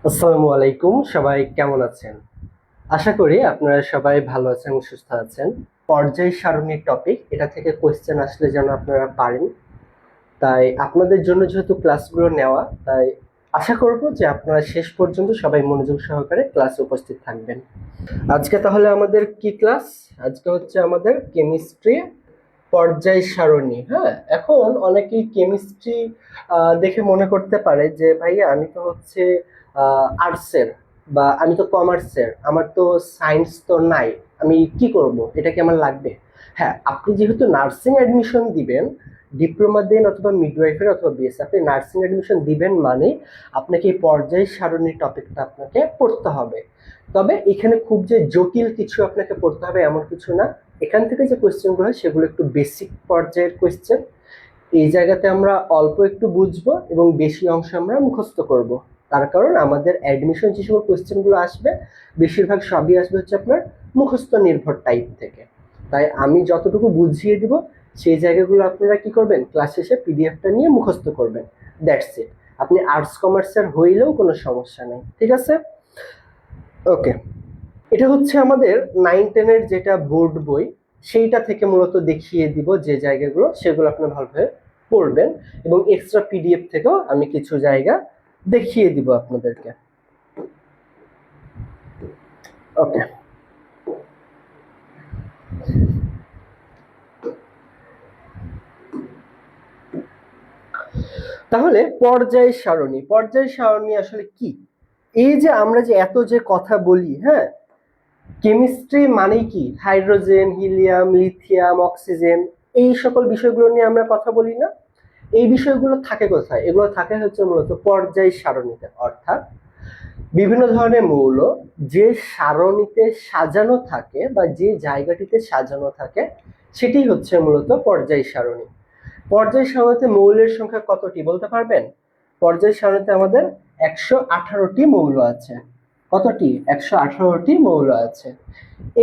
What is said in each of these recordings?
আসসালামু আলাইকুম, সবাই কেমন আছেন? আশা করি আপনারা সবাই ভালো আছেন এবং সুস্থ আছেন। পর্যায় সারণীর টপিক, এটা থেকে কোয়েশ্চেন আসলে যেন আপনারা পারেন, তাই আপনাদের জন্য যেহেতু ক্লাসগুলো নেওয়া, তাই আশা করব যে আপনারা শেষ পর্যন্ত সবাই মনোযোগ সহকারে ক্লাসে উপস্থিত থাকবেন। আজকে তাহলে আমাদের কি ক্লাস? আজকে হচ্ছে আমাদের কেমিস্ট্রি পর্যায় সারণী। হ্যাঁ, এখন অনেকেই কেমিস্ট্রি দেখে মনে করতে পারে যে ভাইয়া আমি তো হচ্ছে আর্টসের বা আমি তো কমার্সের, আমার তো সায়েন্স তো নাই, আমি কি করব, এটা কি আমার লাগবে? হ্যাঁ, আপনি যেহেতু নার্সিং অ্যাডমিশন দিবেন, ডিপ্লোমা দেন অথবা মিডওয়াইফারি অথবা বিএসসি, আপনি নার্সিং অ্যাডমিশন দিবেন মানে আপনাকে এই পর্যায় সারণীর টপিকটা আপনাকে পড়তে হবে। তবে এখানে খুব যে জটিল কিছু আপনাকে পড়তে হবে এমন কিছু না। এখান থেকে যে কোয়েশ্চেনগুলো হয় সেগুলো একটু বেসিক পর্যায়ের কোয়েশ্চেন। এই জায়গাতে আমরা অল্প একটু বুঝবো এবং বেশি অংশ আমরা মুখস্থ করব। তার কারণ আমাদের অ্যাডমিশন যে সকল কোয়েশ্চেনগুলো আসবে বেশিরভাগ সবই আসবে হচ্ছে আপনার মুখস্থ নির্ভর টাইপ থেকে। তাই আমি যতটুকু বুঝিয়ে দিব সেই জায়গাগুলো আপনারা কি করবেন, ক্লাস শেষে পিডিএফটা নিয়ে মুখস্থ করবেন। That's it. আপনি আর্টস কমার্সের হইলেও কোনো সমস্যা নেই, ঠিক আছে? ওকে, এটা হচ্ছে আমাদের 9-10-এর যেটা বোর্ড বই, সেইটা থেকে মূলত দেখিয়ে দিব যে জায়গাগুলো, সেগুলো আপনি ভালোভাবে পড়বেন এবং এক্সট্রা পিডিএফ থেকেও আমি কিছু জায়গা দেখিয়ে দিব আপনাদেরকে। ওকে, তাহলে পর্যায় সারণী আসলে কি? এই যে আমরা যে এত যে কথা বলি, হ্যাঁ, কেমিস্ট্রি মানেই কি? হাইড্রোজেন, হিলিয়াম, লিথিয়াম, অক্সিজেন, এই সকল বিষয়গুলো নিয়ে আমরা কথা বলি না? এই বিষয়গুলো থাকে কোথায়? এগুলো থাকে হচ্ছে মূলত পর্যায় সারণীতে, অর্থাৎ বিভিন্ন ধরনের মৌল যে সারণীতে সাজানো থাকে বা যে জায়গাটিতে সাজানো থাকে সেটি হচ্ছে মূলত পর্যায় সারণী। পর্যায় সারণীতে মৌলের সংখ্যা কতটি বলতে পারবেন? পর্যায় সারণীতে আমাদের 118টি মৌল আছে। কতটি? 118টি মৌল আছে।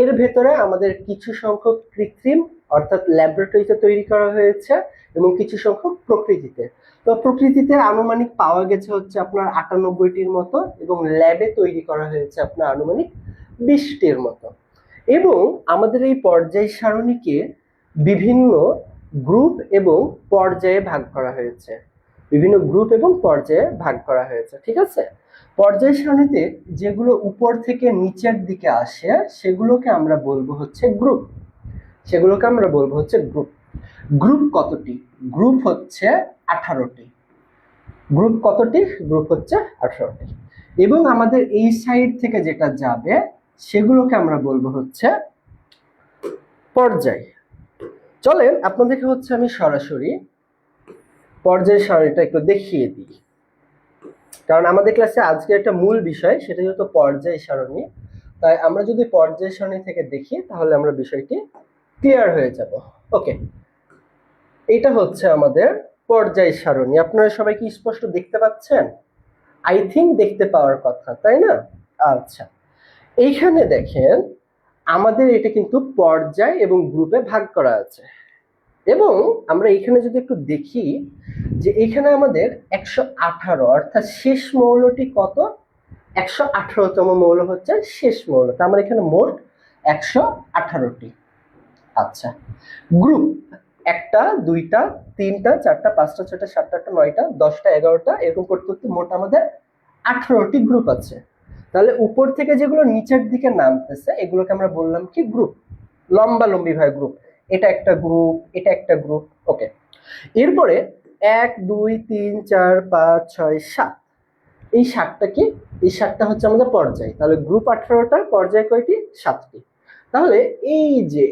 এর ভেতরে আমাদের কিছু সংখ্যক কৃত্রিম, অর্থাৎ ল্যাবরেটরিতে তৈরি করা হয়েছে, এবং কিছু সংখ্যক প্রকৃতিতে। তো প্রকৃতিতে আনুমানিক পাওয়া গেছে হচ্ছে আপনার 98টির মতো, এবং ল্যাবে তৈরি করা হয়েছে আপনার আনুমানিক 20টির মতো। এবং আমাদের এই পর্যায় সারণীকে বিভিন্ন গ্রুপ এবং পর্যায়ে ভাগ করা হয়েছে। বিভিন্ন গ্রুপ এবং পর্যায়ে ভাগ করা হয়েছে, ঠিক আছে? পর্যায় সারণীতে যেগুলো উপর থেকে নিচের দিকে আসে সেগুলোকে আমরা বলবো হচ্ছে গ্রুপ। সেগুলোকে আমরা বলবো হচ্ছে গ্রুপ। গ্রুপ কতটি? গ্রুপ হচ্ছে 18টি। গ্রুপ কতটি? গ্রুপ হচ্ছে 18টি। এবং আমাদের এই সাইড থেকে যেটা যাবে সেগুলোকে আমরা বলবো হচ্ছে পর্যায়। চলেন আপনাদেরকে হচ্ছে আমি সরাসরি পর্যায় সারণীটা একটু দেখিয়ে দিই, কারণ আমাদের ক্লাসে আজকে একটা মূল বিষয় সেটা যেহেতু পর্যায় সারণী, তাই আমরা যদি পর্যায় সারণী থেকে দেখি তাহলে আমরা বিষয়টি ক্লিয়ার হয়ে যাব। ওকে, এটা হচ্ছে আমাদের পর্যায় সারণী। আপনারা সবাই কি স্পষ্ট দেখতে পাচ্ছেন? আই থিঙ্ক দেখতে পাওয়ার কথা, তাই না? আচ্ছা, এইখানে দেখেন আমাদের এটা কিন্তু পর্যায় এবং গ্রুপে ভাগ করা আছে। এবং আমরা এখানে যদি একটু দেখি যে এখানে আমাদের 118, অর্থাৎ শেষ মৌলটি কত? 118তম মৌল হচ্ছে শেষ মৌল। তা আমরা এখানে মোট 118টি। আচ্ছা, গ্রুপ 1টা 2টা 3টা 4টা 5টা 6টা 7টা 8টা 9টা 10টা 11টা এরকম করতে করতে মোট আমাদের 18টি গ্রুপ আছে। তাহলে উপর থেকে যেগুলো নিচের দিকে নামতেছে এগুলোকে আমরা বললাম কি? গ্রুপ। লম্বালম্বি ভাবে গ্রুপ। এটা একটা গ্রুপ, এটা একটা গ্রুপ। ওকে, এরপরে 1 2 3 4 5 6 7, এই 7টা কি? এই 7টা হচ্ছে আমাদের পর্যায়। তাহলে গ্রুপ 18টা, পর্যায় কয়টি? 7টি। তাহলে এই যে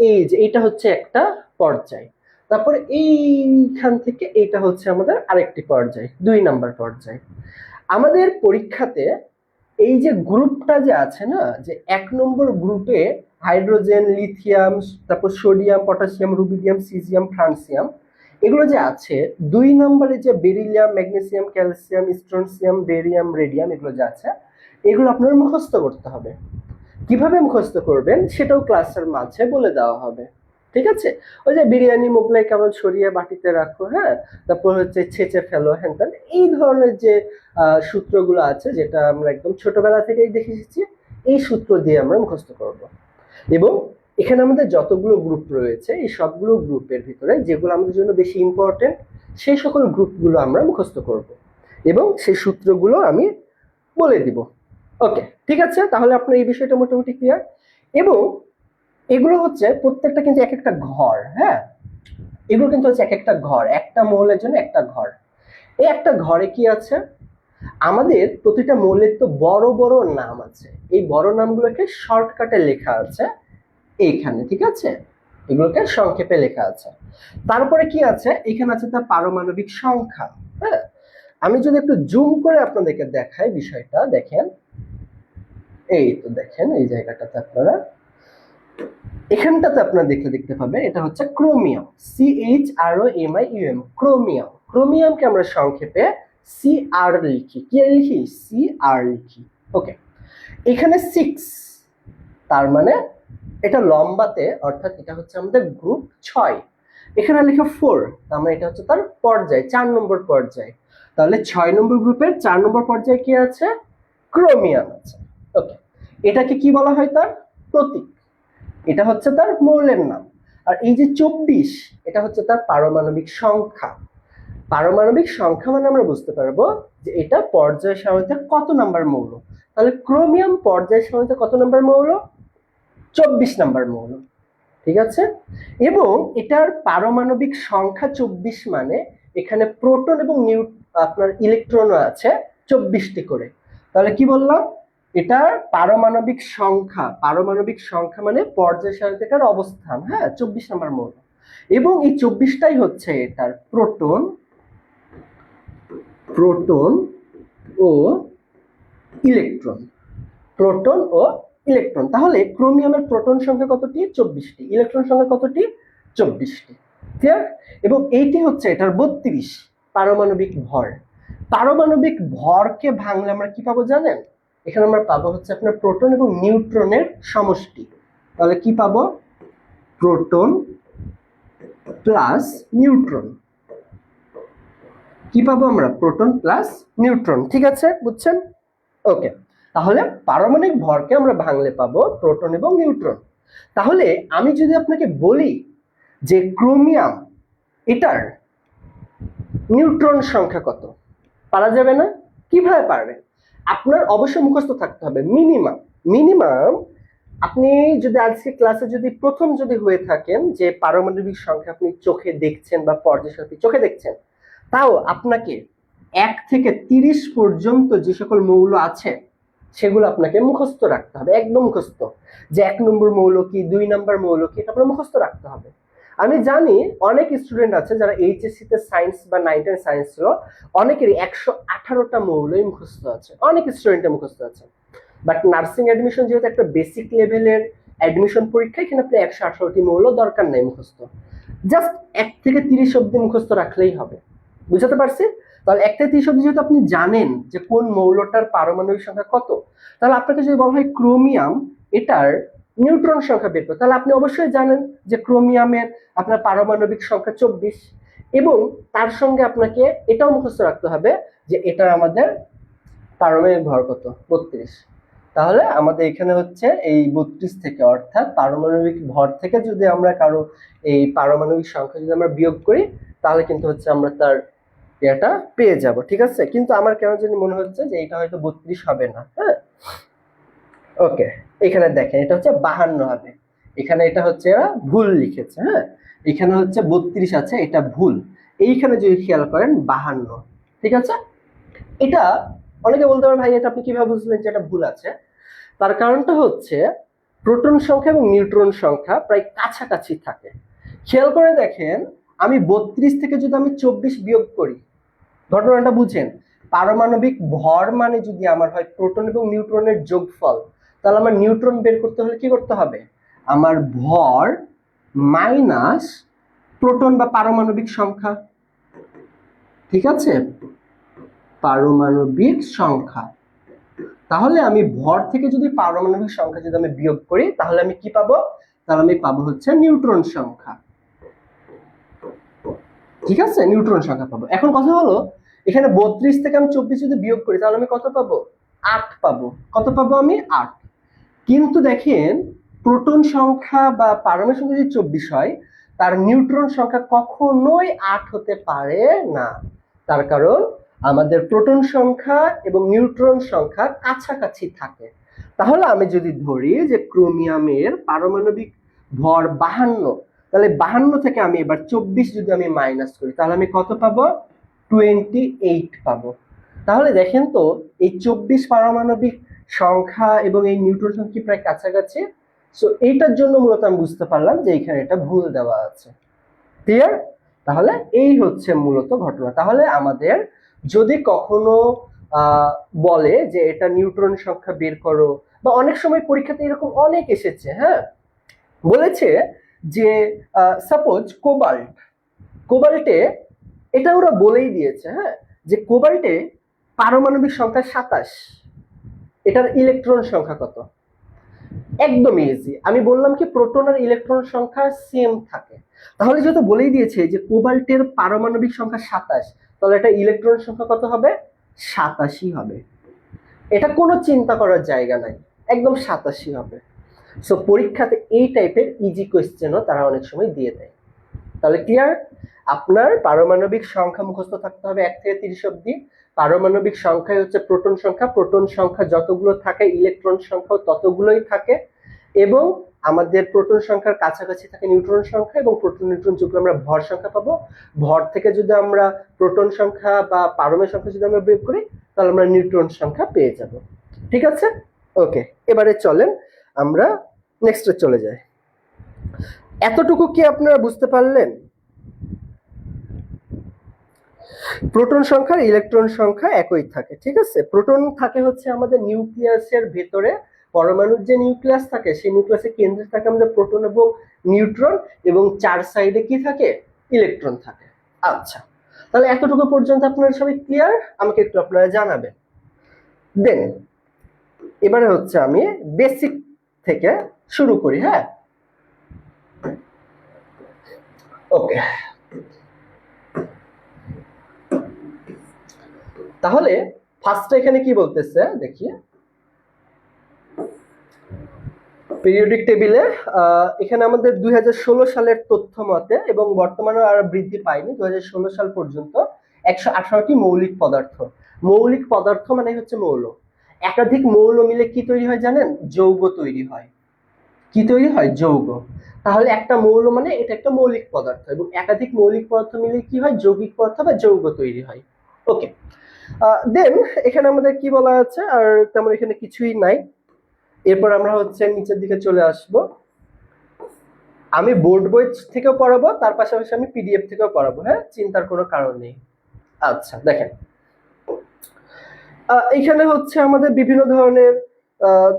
এই যে এটা হচ্ছে একটা পর্যায়। তারপরে এইখান থেকে এটা হচ্ছে আমাদের আরেকটি পর্যায়, 2 নাম্বার পর্যায়। আমাদের পরীক্ষাতে এই যে গ্রুপটা যে আছে না, যে 1 নম্বর গ্রুপে হাইড্রোজেন, লিথিয়াম, তারপর sodium, potassium, rubidium, caesium, francium, এগুলো যে আছে, 2 নম্বরে যে beryllium, magnesium, calcium, strontium, barium, radium, এগুলো যে আছে এগুলো আপনার মুখস্থ করতে হবে। কিভাবে মুখস্থ করবেন সেটাও ক্লাসের মাঝে বলে দেওয়া হবে। ঠিক আছে, ওই যে বিরিয়ানি মোগলাই কেমন সরিয়ে বাটিতে রাখো, হ্যাঁ, তারপর হচ্ছে ছেঁচে ফেলো, হ্যাঁ, এই ধরনের যে সূত্রগুলো আছে যেটা আমরা একদম ছোটবেলা থেকেই দেখে এসেছি, এই সূত্র দিয়ে আমরা মুখস্থ করব। এবং এখানে আমাদের যতগুলো গ্রুপ রয়েছে এই সবগুলো গ্রুপের ভিতরে যেগুলো আমাদের জন্য বেশি ইম্পর্টেন্ট সেই সকল গ্রুপগুলো আমরা মুখস্থ করব এবং সেই সূত্রগুলো আমি বলে দিব। ওকে, ঠিক আছে, তাহলে আপনার এই বিষয়টা মোটামুটি ক্লিয়ার। এবং এগুলো হচ্ছে প্রত্যেকটা কিন্তু এক একটা ঘর, হ্যাঁ, এগুলো কিন্তু হচ্ছে এক একটা ঘর, একটা মৌলের জন্য একটা ঘর। এই একটা ঘরে কি আছে, আমাদের প্রতিটা মৌলের তো বড় বড় নাম আছে, এই বড় নামগুলোকে শর্টকাটে লেখা আছে এইখানে, ঠিক আছে, এগুলোকে সংক্ষেপে লেখা আছে। তারপরে কি আছে, এখানে আছে তার পারমাণবিক সংখ্যা। হ্যাঁ, আমি যদি একটু জুম করে আপনাদেরকে দেখাই বিষয়টা, দেখেন, এই তো দেখেন এই জায়গাটাতে আপনারা এখানটাতে আপনারা দেখতে পাবেন এটা হচ্ছে ক্রোমিয়াম, CHROMIUM, ক্রোমিয়াম। ক্রোমিয়ামকে আমরা সংক্ষেপে CR লিখি, কি লিখি, CR লিখি। ওকে, এখানে 6, তার মানে এটা লম্বাতে, অর্থাৎ এটা হচ্ছে আমাদের গ্রুপ 6। এখানে লেখা 4, তার মানে এটা হচ্ছে তার পর্যায়, 4 নম্বর পর্যায়। তাহলে 6 নম্বর গ্রুপের 4 নম্বর পর্যায়ে কি আছে, ক্রোমিয়াম আছে। ওকে, এটাকে কি বলা হয়, তার প্রতীক, এটা হচ্ছে তার মৌলের নাম। আর এই যে 24, এটা হচ্ছে তার পারমাণবিক সংখ্যা। পারমাণবিক সংখ্যা মানে আমরা বুঝতে পারবো যে এটা পর্যায় সারণীতে কত নাম্বার মৌল। তাহলে ক্রোমিয়াম পর্যায় সারণীতে কত নাম্বার মৌল, 24 নাম্বার মৌল, ঠিক আছে। এবং এটার পারমাণবিক সংখ্যা 24 মানে এখানে প্রোটন এবং আপনার ইলেকট্রনও আছে 24টি করে। তাহলে কি বললাম, এটার পারমাণবিক সংখ্যা, পারমাণবিক সংখ্যা মানে পর্যায় সারণীর অবস্থান, হ্যাঁ, 24 নাম্বার মৌল। এবং এই 24টাই হচ্ছে এটার প্রোটন, প্রোটন ও ইলেকট্রন, প্রোটন ও ইলেকট্রন। তাহলে ক্রোমিয়ামের প্রোটন সংখ্যা কতটি, 24টি, ইলেকট্রন সংখ্যা কতটি, 24টি, ক্লিয়ার। এবং এইটি হচ্ছে এটার 32 পারমাণবিক ভর। পারমাণবিক ভরকে ভাঙলে আমরা কি পাবো জানেন, এখানে আমরা পাবো হচ্ছে আপনার প্রোটন এবং নিউট্রনের সমষ্টি। তাহলে কি পাবো, প্রোটন প্লাস নিউট্রন, কি পাবো আমরা, প্রোটন প্লাস নিউট্রন, ঠিক আছে, বুঝছেন। ওকে, তাহলে পারমাণবিক ভরকে আমরা ভাঙলে পাবো প্রোটন এবং নিউট্রন। তাহলে আমি যদি আপনাকে বলি যে ক্রোমিয়াম এটার নিউট্রন সংখ্যা কত, পারা যাবে না, কিভাবে পারবেন, আপনার অবশ্যই মুখস্থ থাকতে হবে মিনিমাম। মিনিমাম আপনি যদি আজকে ক্লাসে যদি প্রথম যদি হয়ে থাকেন যে পারমাণবিক সংখ্যা আপনি চোখে দেখছেন বা পর্যায় সারণী চোখে দেখছেন, তাও আপনাকে 1 থেকে 30 পর্যন্ত যে সকল মৌল আছে সেগুলো আপনাকে মুখস্থ রাখতে হবে, একদম মুখস্থ, যে 1 নম্বর মৌল কি, 2 নম্বর মৌল কি, এটা আপনার মুখস্থ রাখতে হবে। আমি জানি অনেক স্টুডেন্ট আছে যারা এইচএসসি তে সায়েন্স বা 9 10 সায়েন্স ছিল, অনেকেরই 118টা মৌলই মুখস্থ আছে, অনেক স্টুডেন্টের মুখস্থ আছে। বাট নার্সিং অ্যাডমিশন যেহেতু একটা বেসিক লেভেলের অ্যাডমিশন পরীক্ষা, এখানে আপনি 118টি মৌল দরকার নাই মুখস্থ, জাস্ট 1 থেকে 30 অবধি মুখস্থ রাখলেই হবে। বুঝতে পারছি। তাহলে 1 থেকে 30 অবধি যেহেতু আপনি জানেন যে কোন মৌলটার পারমাণবিক সংখ্যা কত, তাহলে আপনাকে যদি বলা হয় ক্রোমিয়াম এটার নিউট্রন সংখ্যা বের করতে, তাহলে আপনি অবশ্যই জানেন যে ক্রোমিয়ামের আপনার পারমাণবিক সংখ্যা 24, এবং তার সঙ্গে আপনাকে এটাও মুখস্থ রাখতে হবে যে এটা আমাদের পারমাণবিক ভর কত, 32। তাহলে আমাদের এখানে হচ্ছে এই 32 থেকে, অর্থাৎ পারমাণবিক ভর থেকে যদি আমরা কারো এই পারমাণবিক সংখ্যা যদি আমরা বিয়োগ করি, তাহলে কিন্তু হচ্ছে আমরা তার এটা পেয়ে যাব, ঠিক আছে। কিন্তু আমার কেন জানি মনে হচ্ছে যে এটা হয়তো 32 হবে না, হ্যাঁ। ওকে, এখানে দেখেন এটা হচ্ছে 52 হবে, এখানে এটা হচ্ছে এরা ভুল লিখেছে, হ্যাঁ, এখানে হচ্ছে 32 আছে, এটা ভুল। এইখানে যদি খেয়াল করেন 52, ঠিক আছে। এটা অনেকে বলতে পারে ভাই এটা আপনি কিভাবে বুঝলেন যে এটা ভুল আছে, তার কারণটা হচ্ছে প্রোটন সংখ্যা এবং নিউট্রন সংখ্যা প্রায় কাছাকাছি থাকে। খেয়াল করে দেখেন, আমি 32 থেকে যদি আমি 24 বিয়োগ করি, ঘটনাটা বুঝেন, পারমাণবিক ভর মানে যদি আমার হয় প্রোটন এবং নিউট্রনের যোগফল, তাহলে আমার নিউট্রন বের করতে হলে কি করতে হবে, আমার ভর মাইনাস প্রোটন বা পারমাণবিক সংখ্যা, ঠিক আছে, পারমাণবিক সংখ্যা। তাহলে আমি ভর থেকে যদি পারমাণবিক সংখ্যা যদি আমি বিয়োগ করি, তাহলে আমি কি পাবো, তাহলে আমি পাবো হচ্ছে নিউট্রন সংখ্যা। ঠিক আছে, নিউট্রন সংখ্যা পাবো। এখন কথা হলো এখানে 32 থেকে আমি 24 যদি বিয়োগ করি তাহলে আমি কত পাবো? 8 পাবো। কত পাবো আমি? 8। কিন্তু দেখেন প্রোটন সংখ্যা বা পারমাণবিক সংখ্যা যদি 24 হয়, তার নিউট্রন সংখ্যা কখনোই 8 হতে পারে না। তার কারণ আমাদের প্রোটন সংখ্যা এবং নিউট্রন সংখ্যা কাছাকাছি থাকে। তাহলে আমি যদি ধরি যে ক্রোমিয়ামের পারমাণবিক ভর 52, তাহলে 52 থেকে আমি এবার 24 যদি আমি মাইনাস করি তাহলে আমি কত পাবো? 28 পাবো। তাহলে দেখেন তো এই 24 পারমাণবিক সংখ্যা এবং এই নিউট্রন সংখ্যা প্রায় কাছাকাছি। সো এইটার জন্য মূলত আমি বুঝতে পারলাম যে এখানে এটা ভুল দেওয়া আছে। ক্লিয়ার? তাহলে এই হচ্ছে মূলত ঘটনা। তাহলে আমাদের যদি কখনো বলে যে এটা নিউট্রন সংখ্যা বের করো, বা অনেক সময় পরীক্ষাতে এরকম অনেক এসেছে, হ্যাঁ, বলেছে যে সাপোজ কোবাল্টে এটা ওরা বলেই দিয়েছে, হ্যাঁ, যে কোবাল্টে পারমাণবিক সংখ্যা 27, এটার ইলেকট্রন সংখ্যা কত? একদম ইজি। আমি বললাম কি প্রোটন আর ইলেকট্রন সংখ্যা সেম থাকে। তাহলে যেহেতু বলেই দিয়েছে যে কোবাল্টের পারমাণবিক সংখ্যা 27, তাহলে এটা ইলেকট্রন সংখ্যা কত হবে? 87 হবে। এটা কোনো চিন্তা করার জায়গা নাই, একদম 87 হবে। সো পরীক্ষাতে এই টাইপের ইজি কোয়েশ্চেনও তারা অনেক সময় দিয়ে দেয়। তাহলে ক্লিয়ার? আপনার পারমাণবিক সংখ্যা মুখস্থ থাকতে হবে 1 থেকে 30 অবধি। পারমাণবিক সংখ্যাই হচ্ছে প্রোটন সংখ্যা, প্রোটন সংখ্যা যতগুলো থাকে ইলেকট্রন সংখ্যাও ততগুলোই থাকে, এবং আমাদের প্রোটন সংখ্যার কাছাকাছি থাকে নিউট্রন সংখ্যা, এবং প্রোটন নিউট্রন যোগ করে আমরা ভর সংখ্যা পাবো। ভর থেকে যদি আমরা প্রোটন সংখ্যা বা পারমাণবিক সংখ্যা যদি আমরা বিয়োগ করি তাহলে আমরা নিউট্রন সংখ্যা পেয়ে যাব। ঠিক আছে, ওকে। এবারে চলেন আমরা নেক্সটে চলে যাই। এতটুকু কি আপনারা বুঝতে পারলেন? প্রোটন সংখ্যা আর ইলেকট্রন সংখ্যা একই থাকে। ঠিক আছে, প্রোটন থাকে হচ্ছে আমাদের নিউক্লিয়াসের ভেতরে, পরমাণুর যে নিউক্লিয়াস থাকে সেই নিউক্লিয়াসের কেন্দ্রে থাকে আমাদের প্রোটন এবং নিউট্রন, এবং চার সাইডে কি থাকে? ইলেকট্রন থাকে। আচ্ছা, তাহলে এতটুকু পর্যন্ত আপনারা সবাই ক্লিয়ার? আমাকে একটু আপনারা জানাবেন। দেন এবারে হচ্ছে আমি বেসিক থেকে শুরু করি। হ্যাঁ, ওকে। তাহলে ফার্স্টে এখানে কি বলতেছে দেখি, পিরিয়ডিক টেবিলে এখানে আমাদের 2016 সালের তথ্য মতে, এবং বর্তমানে আর বৃদ্ধি পায়নি, 2016 সাল পর্যন্ত 118টি মৌলিক পদার্থ। মৌলিক পদার্থ মানে হচ্ছে মৌল। একাধিক মৌল মিলে কি তৈরি হয় জানেন? যৌগ তৈরি হয়। কি তৈরি হয়? যৌগ। তাহলে একটা মৌল মানে এটা একটা মৌলিক পদার্থ, এবং একাধিক মৌলিক পদার্থ মিলে কি হয়? যৌগিক পদার্থ বা যৌগ তৈরি হয়। ওকে, দেন এখানে আমাদের কি বলা আছে? আর তেমন এখানে কিছুই নাই। এরপর আমরা হচ্ছে নিচের দিকে চলে আসব। আমি বোর্ড বই থেকেও পড়াবো, তার পাশাপাশি আমি পিডিএফ থেকেও পড়াবো, হ্যাঁ, চিন্তার কোনো কারণ নেই। আচ্ছা, দেখেন এখানে হচ্ছে আমাদের বিভিন্ন ধরনের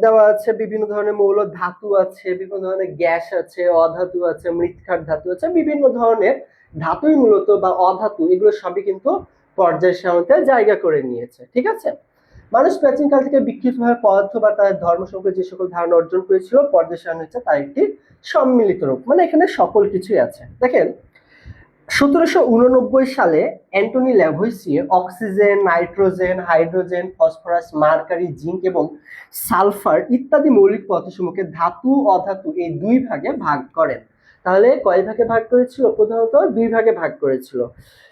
দেওয়া আছে, বিভিন্ন ধরনের মৌল ধাতু আছে, বিভিন্ন ধরনের গ্যাস আছে, অধাতু আছে, মৃৎক্ষার ধাতু আছে, বিভিন্ন ধরনের ধাতুই মূলত বা অধাতু এগুলো সবই কিন্তু পর্যায় সারণীতে জায়গা করে নিয়েছে। ঠিক আছে, মানুষ প্রাচীনকাল থেকে বিকৃতভাবে পদার্থ বা তার ধর্ম সম্পর্কে যে সকল ধারণা অর্জন করেছিল পর্যায় সারণী হচ্ছে তার একটি সম্মিলিত রূপ, মানে এখানে সকল কিছুই আছে। দেখেন 1789 সালে Antoine Lavoisier oxygen, nitrogen, hydrogen, phosphorus, mercury, zinc এবং সালফার ইত্যাদি মৌলিক পদার্থসমূহকে ধাতু অধাতু এই দুই ভাগে ভাগ করেন। তাহলে কয় ভাগে ভাগ করেছিল? প্রধানত দুই ভাগে ভাগ করেছিল।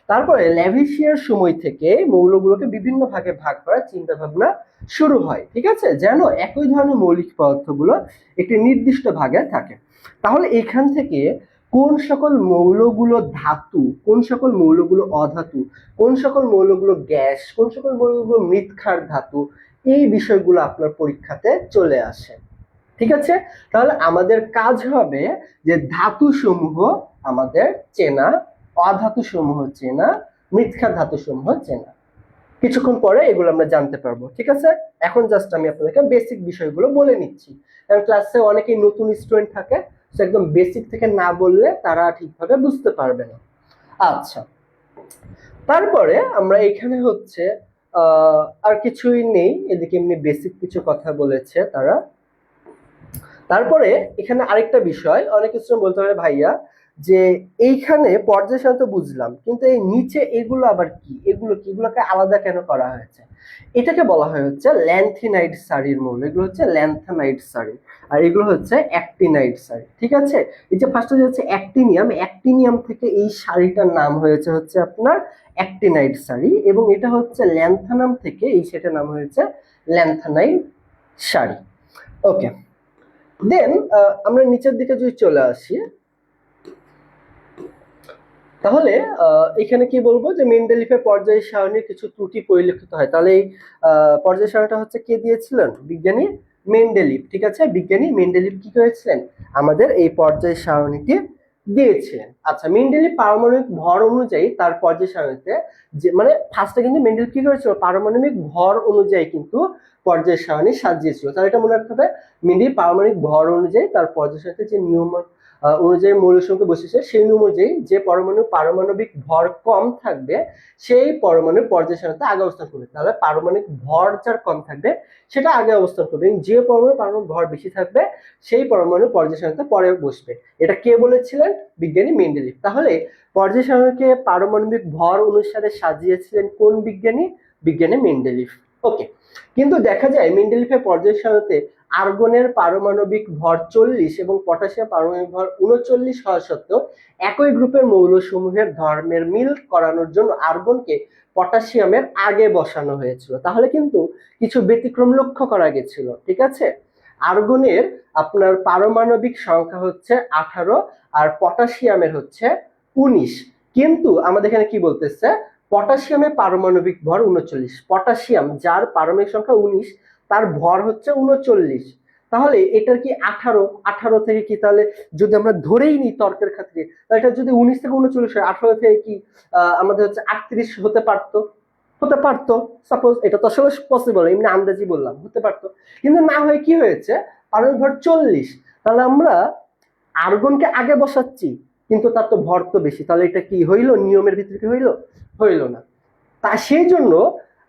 তারপরে ল্যাভোইসিয়ের সময় থেকে মৌলগুলোকে বিভিন্ন ভাগে ভাগ করার চিন্তা ভাবনা শুরু হয়। ঠিক আছে, যেন একই ধরনের মৌলিক পদার্থগুলো একটি নির্দিষ্ট ভাগে থাকে। তাহলে এখান থেকে কোন সকল মৌলগুলো ধাতু, কোন সকল মৌলগুলো অধাতু, কোন সকল মৌলগুলো গ্যাস, কোন সকল মৌলগুলো মৃৎক্ষার ধাতু, এই বিষয়গুলো আপনার পরীক্ষাতে চলে আসে। ঠিক আছে, তাহলে আমাদের কাজ হবে যে ধাতু সমূহ আমাদের চেনা, অধাতু সমূহ চেনা, মৃৎক্ষার ধাতু সমূহ চেনা। কিছুক্ষণ পরে এগুলো আমরা জানতে পারবো। ঠিক আছে, এখন জাস্ট আমি আপনাদেরকে বেসিক বিষয়গুলো বলে নিচ্ছি, কারণ ক্লাসে অনেকেই নতুন স্টুডেন্ট থাকে, একদম বেসিক থেকে না বললে তারা ঠিকভাবে বুঝতে পারবে না। আচ্ছা, তারপরে আমরা এখানে হচ্ছে আর কিছুই নেই, এদিকে এমনি বেসিক কিছু কথা বলেছে তারা। তারপরে এখানে আরেকটা বিষয়, অনেক স্টুডেন্ট বলতে পারে ভাইয়া যে এইখানে পর্যায় সারণী তো বুঝলাম, কিন্তু এই নিচে এগুলো আবার কি, এগুলো কি, এগুলোকে আলাদা কেন করা হয়েছে? এটাকে বলা হয় হচ্ছে ল্যান্থিনাইড সারির মৌল। এগুলো হচ্ছে ল্যান্থানাইড সারি, আর এগুলো হচ্ছে অ্যাক্টিনাইড সারি। ঠিক আছে, এই যে ফার্স্টে হচ্ছে অ্যাক্টিনিয়াম, অ্যাক্টিনিয়াম থেকে এই সারিটার নাম হয়েছে হচ্ছে আপনার অ্যাক্টিনাইড সারি, এবং এটা হচ্ছে ল্যান্থানাম থেকে এই সেটার নাম হয়েছে ল্যান্থানাইড সারি। ওকে, দেন আমরা নিচের দিকে যদি চলে আসি, তাহলে এখানে কি বলবো যে মেন্ডেলিফের পর্যায় সারণীর কিছু ত্রুটি পরিলক্ষিত হয়। তাহলে এই পর্যায় সারণীটা হচ্ছে কে দিয়েছিলেন? বিজ্ঞানী মেন্ডেলিফ। ঠিক আছে, বিজ্ঞানী মেন্ডেলিফ কি করেছিলেন? আমাদের এই পর্যায় সারণীটি দিয়েছিলেন। আচ্ছা, মেন্ডেলিফ পারমাণবিক ভর অনুযায়ী তার পর্যায় সারণীতে যে মানে ফার্স্টে কিন্তু মেন্ডেলিফ কি করেছিল? পারমাণবিক ভর অনুযায়ী কিন্তু পর্যায় সারণী সাজিয়েছিল। তাহলে এটা মনে রাখতে হবে, মেন্ডেলিফ পারমাণবিক ভর অনুযায়ী তার পর্যায় সারণীতে যে নিয়ম অনুযায়ী মৌল সংখ্যা বৈশিষ্ট্য, সেই অনুযায়ী যে পরমাণু পারমাণবিক ভর কম থাকবে সেই পরমাণুর পর্যায় সারণীতে আগে অবস্থান করবে। তাহলে পারমাণবিক ভর যার কম থাকবে সেটা আগে অবস্থান করবে, যে পারমাণবিক ভর বেশি থাকবে সেই পরমাণু পর্যায় সারণীতে পরে বসবে। এটা কে বলেছিলেন? বিজ্ঞানী মেন্ডেলিফ। তাহলে পর্যায় সারণীকে পারমাণবিক ভর অনুসারে সাজিয়েছিলেন কোন বিজ্ঞানী? বিজ্ঞানী মেন্ডেলিফ। ওকে, কিন্তু দেখা যায় মেন্ডেলিফের পর্যায় সারণীতে আর্গনের পারমাণবিক ভর 40 এবং পটাশিয়াম পারমাণবিক ভর 39 হওয়া সত্ত্বেও একই গ্রুপের মৌলসমূহের ধর্মের মিল করানোর জন্য আর্গনকে পটাশিয়ামের আগে বসানো হয়েছিল। তাহলে কিন্তু কিছু ব্যতিক্রম লক্ষ্য করা গেছিল। ঠিক আছে, আর্গনের আপনার পারমাণবিক সংখ্যা হচ্ছে 18 আর পটাশিয়ামের হচ্ছে 19, কিন্তু আমাদের এখানে কি বলতেছে? পটাশিয়ামের পারমাণবিক ভর 39, পটাশিয়াম যার পারমাণবিক সংখ্যা 19 তার ভর হচ্ছে 39। তাহলে এটার কি 18 থেকে কি, তাহলে যদি আমরা ধরেই নিই তর্কের খাতিরে, তাহলে এটা যদি 19 থেকে 39 হয়, 18 থেকে কি আমাদের হচ্ছে 38 হতে পারতো? হতে পারতো সাপোজ। এটা তো আসলে পসিবল, এমনি আন্দাজি বললাম, হতে পারতো, কিন্তু না হয়ে কি হয়েছে? পারমাণবিক ভর 40। তাহলে আমরা আর্গনকে আগে বসাচ্ছি, কিন্তু তার তো ভর তো বেশি, তাহলে এটা কি হইলো? নিয়মের ভিতরে কি হইলো? হইলো না। তা সেই জন্য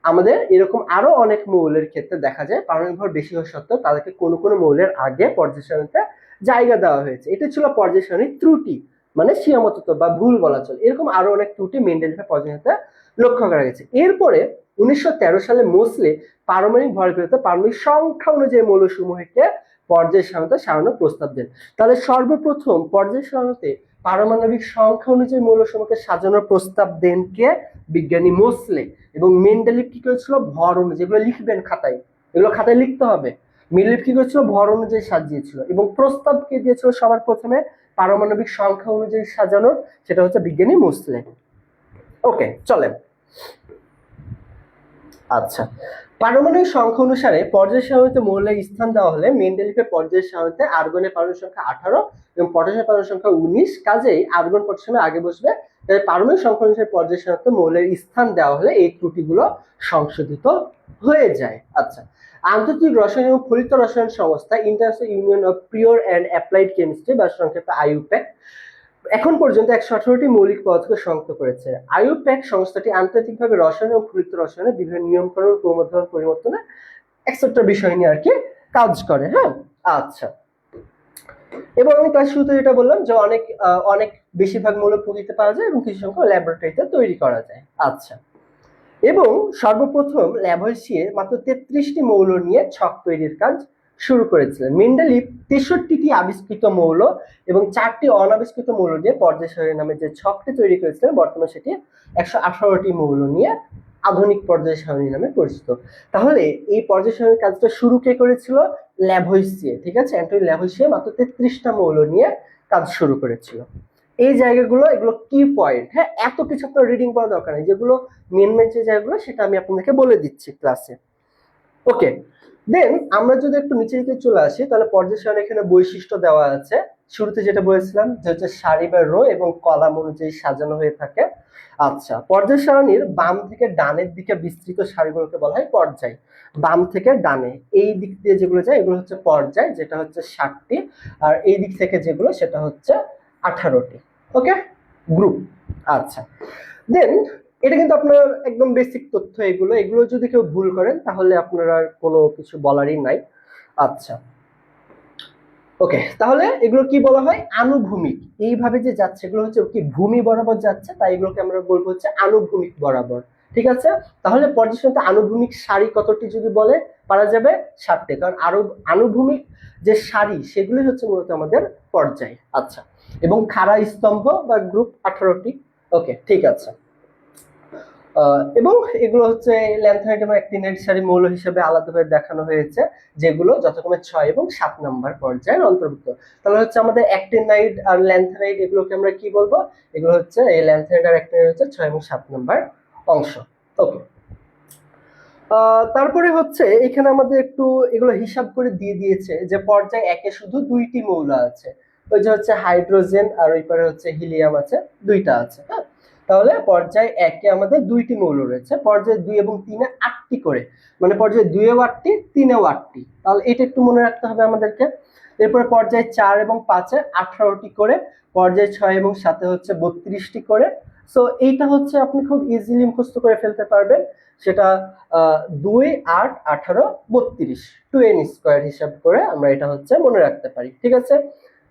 আমাদের এরকম আরো অনেক মৌলের ক্ষেত্রে দেখা যায় পারমাণবিক ভর বেশি হওয়া সত্ত্বেও তাদেরকে কোনো কোনো মৌলের আগে পর্যায় সারণীতে জায়গা দেওয়া হয়েছে। এটা ছিল পর্যায় সারণীর ত্রুটি, মানে সীমাবদ্ধতা বা ভুল বলা চলে। এরকম আরো অনেক ত্রুটি মেন্ডেলিফের পর্যায় সারণীতে লক্ষ্য করা গেছে। এরপরে 1913 সালে মোসলে পারমাণবিক ভরের বিরুদ্ধে পারমাণবিক সংখ্যা অনুযায়ী মৌলসমূহকে পর্যায় সারণীতে সাজানোর প্রস্তাব দেন। তাহলে সর্বপ্রথম পর্যায় সারণীতে পারমাণবিক সংখ্যা অনুযায়ী মৌলসমূহকে সাজানোর প্রস্তাব দেন কে? বিজ্ঞানী মোসলে। এবং মেন্ডেলিফ কি করেছিল? ভর অনুযায়ী, যেগুলো লিখবেন খাতায়, এগুলো খাতায় লিখতে হবে। মেন্ডেলিফ কি করেছিল? ভর অনুযায়ী সাজিয়েছিল। এবং প্রস্তাব কে দিয়েছিল সবার প্রথমে পারমাণবিক সংখ্যা অনুযায়ী সাজানোর? সেটা হচ্ছে বিজ্ঞানী মোসলে। ওকে, চলেন। আচ্ছা, পারমাণবিক সংখ্যা অনুসারে পর্যায় সারণীতে মৌলের স্থান দেওয়া হলে মেন্ডেলিফের পর্যায় সারণীতে আর্গনের পারমাণবিক সংখ্যা 18 এবং পটাশিয়ামের পারমাণবিক সংখ্যা 19, কাজেই আর্গন পটাশিয়ামের আগে বসবে। তাই পারমাণবিক সংখ্যা অনুসারে পর্যায় সারণীতে মৌলের স্থান দেওয়া হলে এই ত্রুটিগুলো সংশোধিত হয়ে যায়। আচ্ছা, আন্তর্জাতিক রসায়ন এবং ফলিত রসায়ন সংস্থা international union of pure and applied chemistry বা সংক্ষেপে আইইউপ্যাক এখন পর্যন্ত 118টি মৌলিক পদার্থকে শনাক্ত করেছে। আইইউপ্যাক সংস্থাটি আন্তর্জাতিকভাবে রসায়ন এবং ফলিত রসায়নের বিভিন্ন নিয়মকানুন, ক্রমবর্ধমান পরিবর্তনে এক্সেট্রা বিষয় নিয়ে আর কি কাজ করে। হ্যাঁ, আচ্ছা, এবং আমি তার শুরুতে যেটা বললাম যে অনেক অনেক বেশিরভাগ মৌল প্রকৃতিতে পাওয়া যায় এবং কিছু সংখ্যা ল্যাবরেটরিতে তৈরি করা যায়। আচ্ছা, এবং সর্বপ্রথম ল্যাভয়েসিয়ে মাত্র 33টি মৌল নিয়ে ছক তৈরির কাজ শুরু করেছিলেন। মেন্ডেলিফ 63টি আবিষ্কৃত মৌল এবং 4টি অনাবিষ্কৃত মৌল দিয়ে পর্যায় সারণী নামে যে ছকটি তৈরি করেছিলেন, বর্তমানে সেটি 118টি মৌল নিয়ে আধুনিক পর্যায় সারণী নামে পরিচিত। তাহলে এই পর্যায় সারণীর কাজটা শুরু কে করেছিল? ল্যাভয়েসিয়ে। ঠিক আছে, অ্যান্টনি ল্যাভয়েসিয়ে মাত্র 33টা মৌল নিয়ে কাজ শুরু করেছিল। এই জায়গাগুলো, এগুলো কি পয়েন্ট। হ্যাঁ, এত কিছু আপনার রিডিং করা দরকার নেই, যেগুলো মেন মেন যে জায়গাগুলো সেটা আমি আপনাদেরকে বলে দিচ্ছি ক্লাসে। ওকে, দেন আমরা যদি একটু নিচে দিকে চলে আসি, তাহলে পর্যায় সারণী এখানে বৈশিষ্ট্য দেওয়া আছে। শুরুতে যেটা বলেছিলাম যে হচ্ছে সারি বা রো এবং কলাম অনুযায়ী সাজানো হয়ে থাকে। আচ্ছা, পর্যায় সারণীর বাম থেকে ডানের দিকে বিস্তৃত সারিগুলোকে বলা হয় পর্যায়। বাম থেকে ডানে এই দিক দিয়ে যেগুলো যায় এগুলো হচ্ছে পর্যায়, যেটা হচ্ছে 60টি, আর এই দিক থেকে যেগুলো সেটা হচ্ছে 18টি। ওকে, গ্রুপ। আচ্ছা, দেন এটা কিন্তু আপনার একদম বেসিক তথ্য। এগুলো এগুলো যদি কেউ ভুল করেন তাহলে আপনার আর কোনো কিছু বলারই নাই। আচ্ছা, ওকে, তাহলে এগুলো কি বলা হয়? আনুভূমিক। এইভাবে যে যাচ্ছে এগুলো হচ্ছে কি ভূমি বরাবর যাচ্ছে, তাই এগুলোকে আমরা বলবো হচ্ছে আনুভূমিক বরাবর। ঠিক আছে, তাহলে পর্যায় সারণীতে আনুভূমিক সারি কতটি যদি বলে পারা যাবে 7টি, কারণ আরো আনুভূমিক যে সারি সেগুলি হচ্ছে মূলত আমাদের পর্যায়। আচ্ছা, এবং খাড়া স্তম্ভ বা গ্রুপ 18টি। ওকে, ঠিক আছে। এবং এগুলো হচ্ছে ল্যান্থানাইট এবং অ্যাক্টিনাইট সারি মৌল হিসেবে আলাদাভাবে দেখানো হয়েছে, যেগুলো যথাক্রমে 6 এবং 7 নম্বর পর্যায়ের অন্তর্ভুক্ত। তাহলে হচ্ছে আমাদের অ্যাক্টিনাইট আর ল্যান্থানাইট এগুলোকে আমরা কি বলবো? এগুলো হচ্ছে এই ল্যান্থানাইট আর অ্যাক্টিনাইট হচ্ছে 6 এবং 7 নম্বর অংশ। ওকে, তারপরে হচ্ছে এখানে আমাদের একটু এগুলো হিসাব করে দিয়ে দিয়েছে যে পর্যায় একে শুধু 2টি মৌল আছে, ওই যে হচ্ছে হাইড্রোজেন আর ওই পারে হচ্ছে হিলিয়াম আছে, 2টা আছে। হ্যাঁ, তাহলে পর্যায় একে আমাদের 2টি মৌল রয়েছে, পর্যায় 2 এবং 3-এ 8টি করে, মানে পর্যায় 2-এও 8টি 3-এও 8টি। তাহলে এটা একটু মনে রাখতে হবে আমাদেরকে। এরপরে পর্যায় 4 এবং 5-এ 18টি করে, পর্যায় 6 এবং 7-এ হচ্ছে 32টি করে। সো এইটা হচ্ছে আপনি খুব ইজিলি মুখস্থ করে ফেলতে পারবেন। সেটা 2, 8, 18, 32 2n স্কয়ার হিসাব করে আমরা এটা হচ্ছে মনে রাখতে পারি। ঠিক আছে,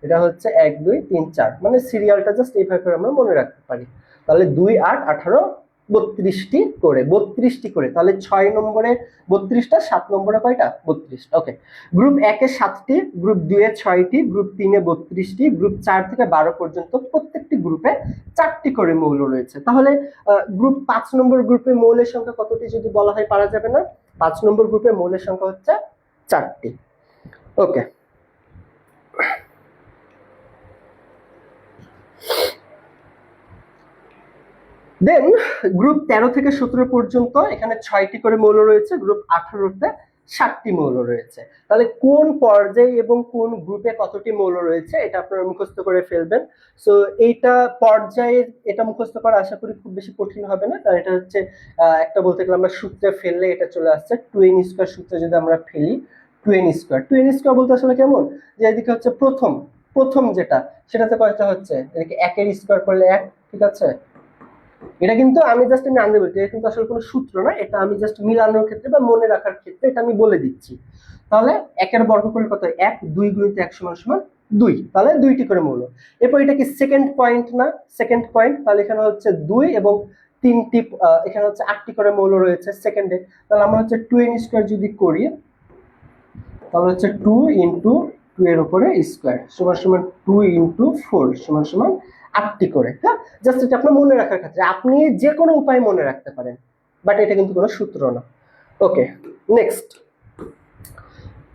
এটা হচ্ছে 1, 2, 3, 4, মানে সিরিয়ালটা জাস্ট এইভাবে করে আমরা মনে রাখতে পারি। তাহলে 2, 8, 18, 32টি করে, 32টি করে, তাহলে 6 নম্বরে 32টা, 7 নম্বরে কয়টা? 32টা। ওকে, গ্রুপ 1-এ 7টি, গ্রুপ 2-এ 6টি, গ্রুপ 3-এ 32টি, গ্রুপ 4 থেকে 12 পর্যন্ত প্রত্যেকটি গ্রুপে 4টি করে মৌল রয়েছে। তাহলে গ্রুপ 5 নম্বর গ্রুপে মৌলের সংখ্যা কতটি যদি বলা হয় পারা যাবে না? 5 নম্বর গ্রুপে মৌলের সংখ্যা হচ্ছে 4টি। ওকে, দেন গ্রুপ 13 থেকে 17 পর্যন্ত এখানে 6টি করে মৌল রয়েছে, গ্রুপ 18-তে 7টি মৌল রয়েছে। তাহলে কোন পর্যায়ে এবং কোন গ্রুপে কতটি মৌল রয়েছে এটা আপনারা মুখস্থ করে ফেলবেন। সো এইটা পর্যায়ে এটা মুখস্থ করা আশা করি খুব বেশি কঠিন হবে না, কারণ এটা হচ্ছে একটা বলতে গেলে আমরা সূত্রে ফেললে এটা চলে আসছে 2n স্কয়ার সূত্রে যদি আমরা ফেলি 2n স্কয়ার। 2n স্কয়ার বলতে আসলে কেমন, যে এদিকে হচ্ছে প্রথম যেটা সেটাতে কয়টা হচ্ছে, এদিকে 1-এর স্কয়ার করলে 1। ঠিক আছে, এটা কিন্তু আমি জাস্ট আনতে বলছি, এটা কিন্তু আসলে কোনো সূত্র না, এটা আমি জাস্ট মিলানোর ক্ষেত্রে বা মনে রাখার ক্ষেত্রে এটা আমি বলে দিচ্ছি। তাহলে 1-এর বর্গ করলে কত? 1, 2 গুণিত 1 সমান সমান 2, তাহলে 2টি করে মৌল। এরপর এটা কি সেকেন্ড পয়েন্ট না? সেকেন্ড পয়েন্ট, তাহলে এখানে হচ্ছে 2 এবং 3টি, এখানে হচ্ছে 8টি করে মৌল রয়েছে সেকেন্ডে। তাহলে আমরা হচ্ছে 2n স্কয়ার যদি করি, তাহলে হচ্ছে 2 ইন্টু 2 এর উপরে স্কয়ার সমান সমান 2 ইন্টু 4 সমান সমান 8টি করে। হ্যাঁ, জাস্ট এটা আপনার মনে রাখার ক্ষেত্রে আপনি যে কোনো উপায়ে মনে রাখতে পারেন, বাট এটা কিন্তু কোনো সূত্র না। ওকে, নেক্সট।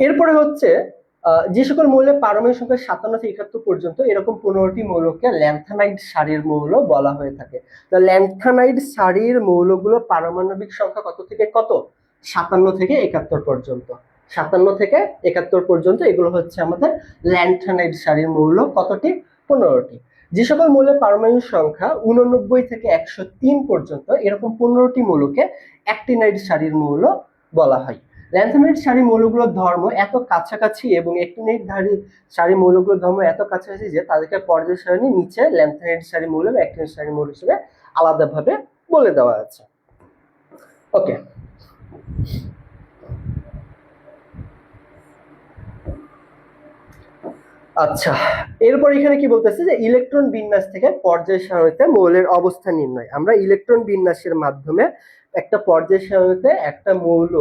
এরপরে হচ্ছে যে সকল মৌলের পারমাণবিক সংখ্যা 57 থেকে 71 পর্যন্ত এরকম 15টি মৌলকে ল্যান্থানাইড সারির মৌল বলা হয়ে থাকে। তো ল্যান্থানাইড সারির মৌলগুলো পারমাণবিক সংখ্যা কত থেকে কত? 57 থেকে 71 পর্যন্ত। 57 থেকে 71 পর্যন্ত এগুলো হচ্ছে আমাদের ল্যান্থানাইড সারির মৌল। কতটি? 15টি। যে সকল মৌলের পারমাণবিক সংখ্যা 89 থেকে 103 পর্যন্ত এরকম 15টি মৌলকে অ্যাক্টিনাইড সারির মৌল বলা হয়। ল্যান্থানাইড সারি মৌলগুলোর ধর্ম এত কাছাকাছি এবং অ্যাক্টিনাইড সারি মৌলগুলোর ধর্ম এত কাছাকাছি যে তাদেরকে পর্যায় সারণী নিচে ল্যান্থানাইড সারি মৌল এবং অ্যাক্টিনাইড সারি মৌল হিসেবে আলাদাভাবে বলে দেওয়া আছে। ওকে, আচ্ছা, এরপর এখানে কি বলতেছে যে ইলেকট্রন বিন্যাস থেকে পর্যায় সারণীতে মৌলের অবস্থান নির্ণয়। আমরা ইলেকট্রন বিন্যাসের মাধ্যমে একটা পর্যায় সারণীতে একটা মৌল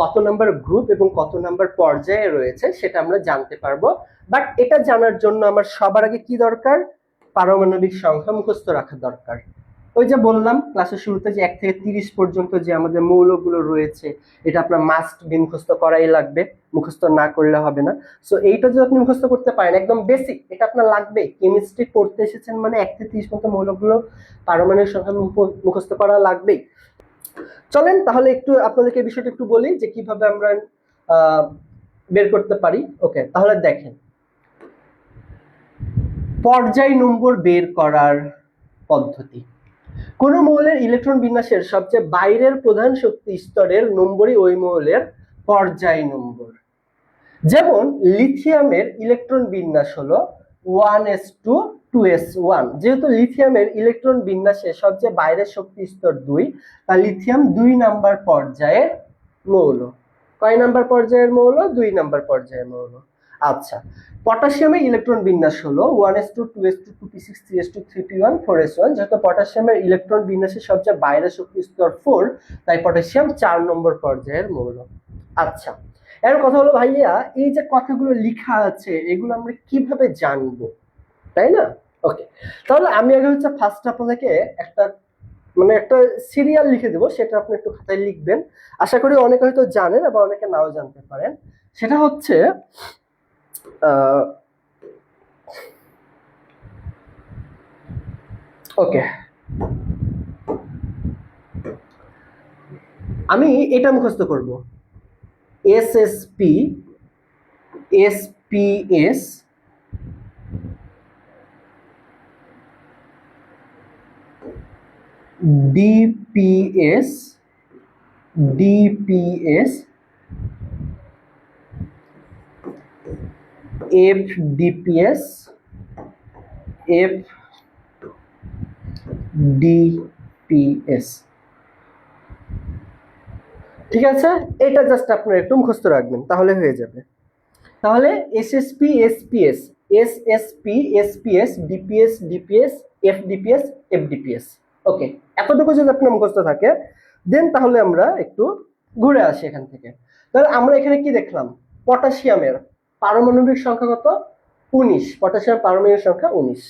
কত নাম্বার গ্রুপ এবং কত নাম্বার পর্যায়ে রয়েছে সেটা আমরা জানতে পারবো। বাট এটা জানার জন্য আমার সবার আগে কি দরকার? পারমাণবিক সংখ্যা মুখস্থ রাখা দরকার। ওই যে বললাম ক্লাসের শুরুতে যে 1 থেকে 30 পর্যন্ত যে আমাদের মৌলগুলো রয়েছে এটা আপনার মাস্ট বি মুখস্থ করাই লাগবে, মুখস্থ না করলে হবে না। সো এইটা যদি আপনি মুখস্থ করতে পারেন, একদম বেসিক, এটা আপনার লাগবে। কেমিস্ট্রি পড়তে এসেছেন মানে 1 থেকে 30 পর্যন্ত মৌলগুলো পারমাণবিক সংখ্যা মুখস্থ করা লাগবেই। চলেন তাহলে একটু আপনাদেরকে বিষয়টা একটু বলি যে কিভাবে আমরা বের করতে পারি। ওকে, তাহলে দেখেন পর্যায় নম্বর বের করার পদ্ধতি। কোন মৌলের ইলেকট্রন বিন্যাসের সবচেয়ে বাইরের প্রধান শক্তি স্তরের নম্বরই ওই মৌলের পর্যায় নম্বর। যেমন লিথিয়ামের ইলেকট্রন বিন্যাস হলো 1s2 2s1। যেহেতু লিথিয়ামের ইলেকট্রন বিন্যাসে সবচেয়ে বাইরের শক্তি স্তর 2, তা লিথিয়াম 2 নাম্বার পর্যায়ের মৌল। কয় নাম্বার পর্যায়ের মৌল? 2 নাম্বার পর্যায়ের মৌল। আচ্ছা, পটাশিয়ামের ইলেকট্রন বিন্যাস হলো 1s2 2s2 2p6 3s2 3p1 4s1। যেহেতু পটাশিয়ামের ইলেকট্রন বিন্যাসের সবচেয়ে বাইরের শক্তি স্তর 4, তাই পটাশিয়াম 4 নম্বর পর্যায়ের মৌল। আচ্ছা, এর কথা হলো ভাইয়া, এই যে কথাগুলো লেখা আছে এগুলো আমরা কিভাবে জানবো, তাই না? ওকে, তাহলে আমি আগে হচ্ছে ফার্স্ট আপনাদেরকে একটা একটা সিরিয়াল লিখে দেবো, সেটা আপনি একটু খাতায় লিখবেন। আশা করি অনেকে হয়তো জানেন, আবার অনেকে নাও জানতে পারেন। সেটা হচ্ছে ওকে, আমি এটা মুখস্থ করব, SSP SPS DPS DPS FDPS FDPS. ঠিক আছে, এটা জাস্ট আপনারা একটু মুখস্থ রাখবেন, তাহলে হয়ে যাবে। তাহলে SSP SPS SSP SPS DPS DPS FDPS FDPS. Okay, এতটুকু যদি আপনার মুখস্থ থাকে দেন তাহলে আমরা একটু ঘুরে আসি এখান থেকে। তাহলে আমরা এখানে কি দেখলাম, পটাশিয়ামের পারমাণবিক সংখ্যা কত, 19। পটাশিয়াম পারমাণবিক সংখ্যা 19।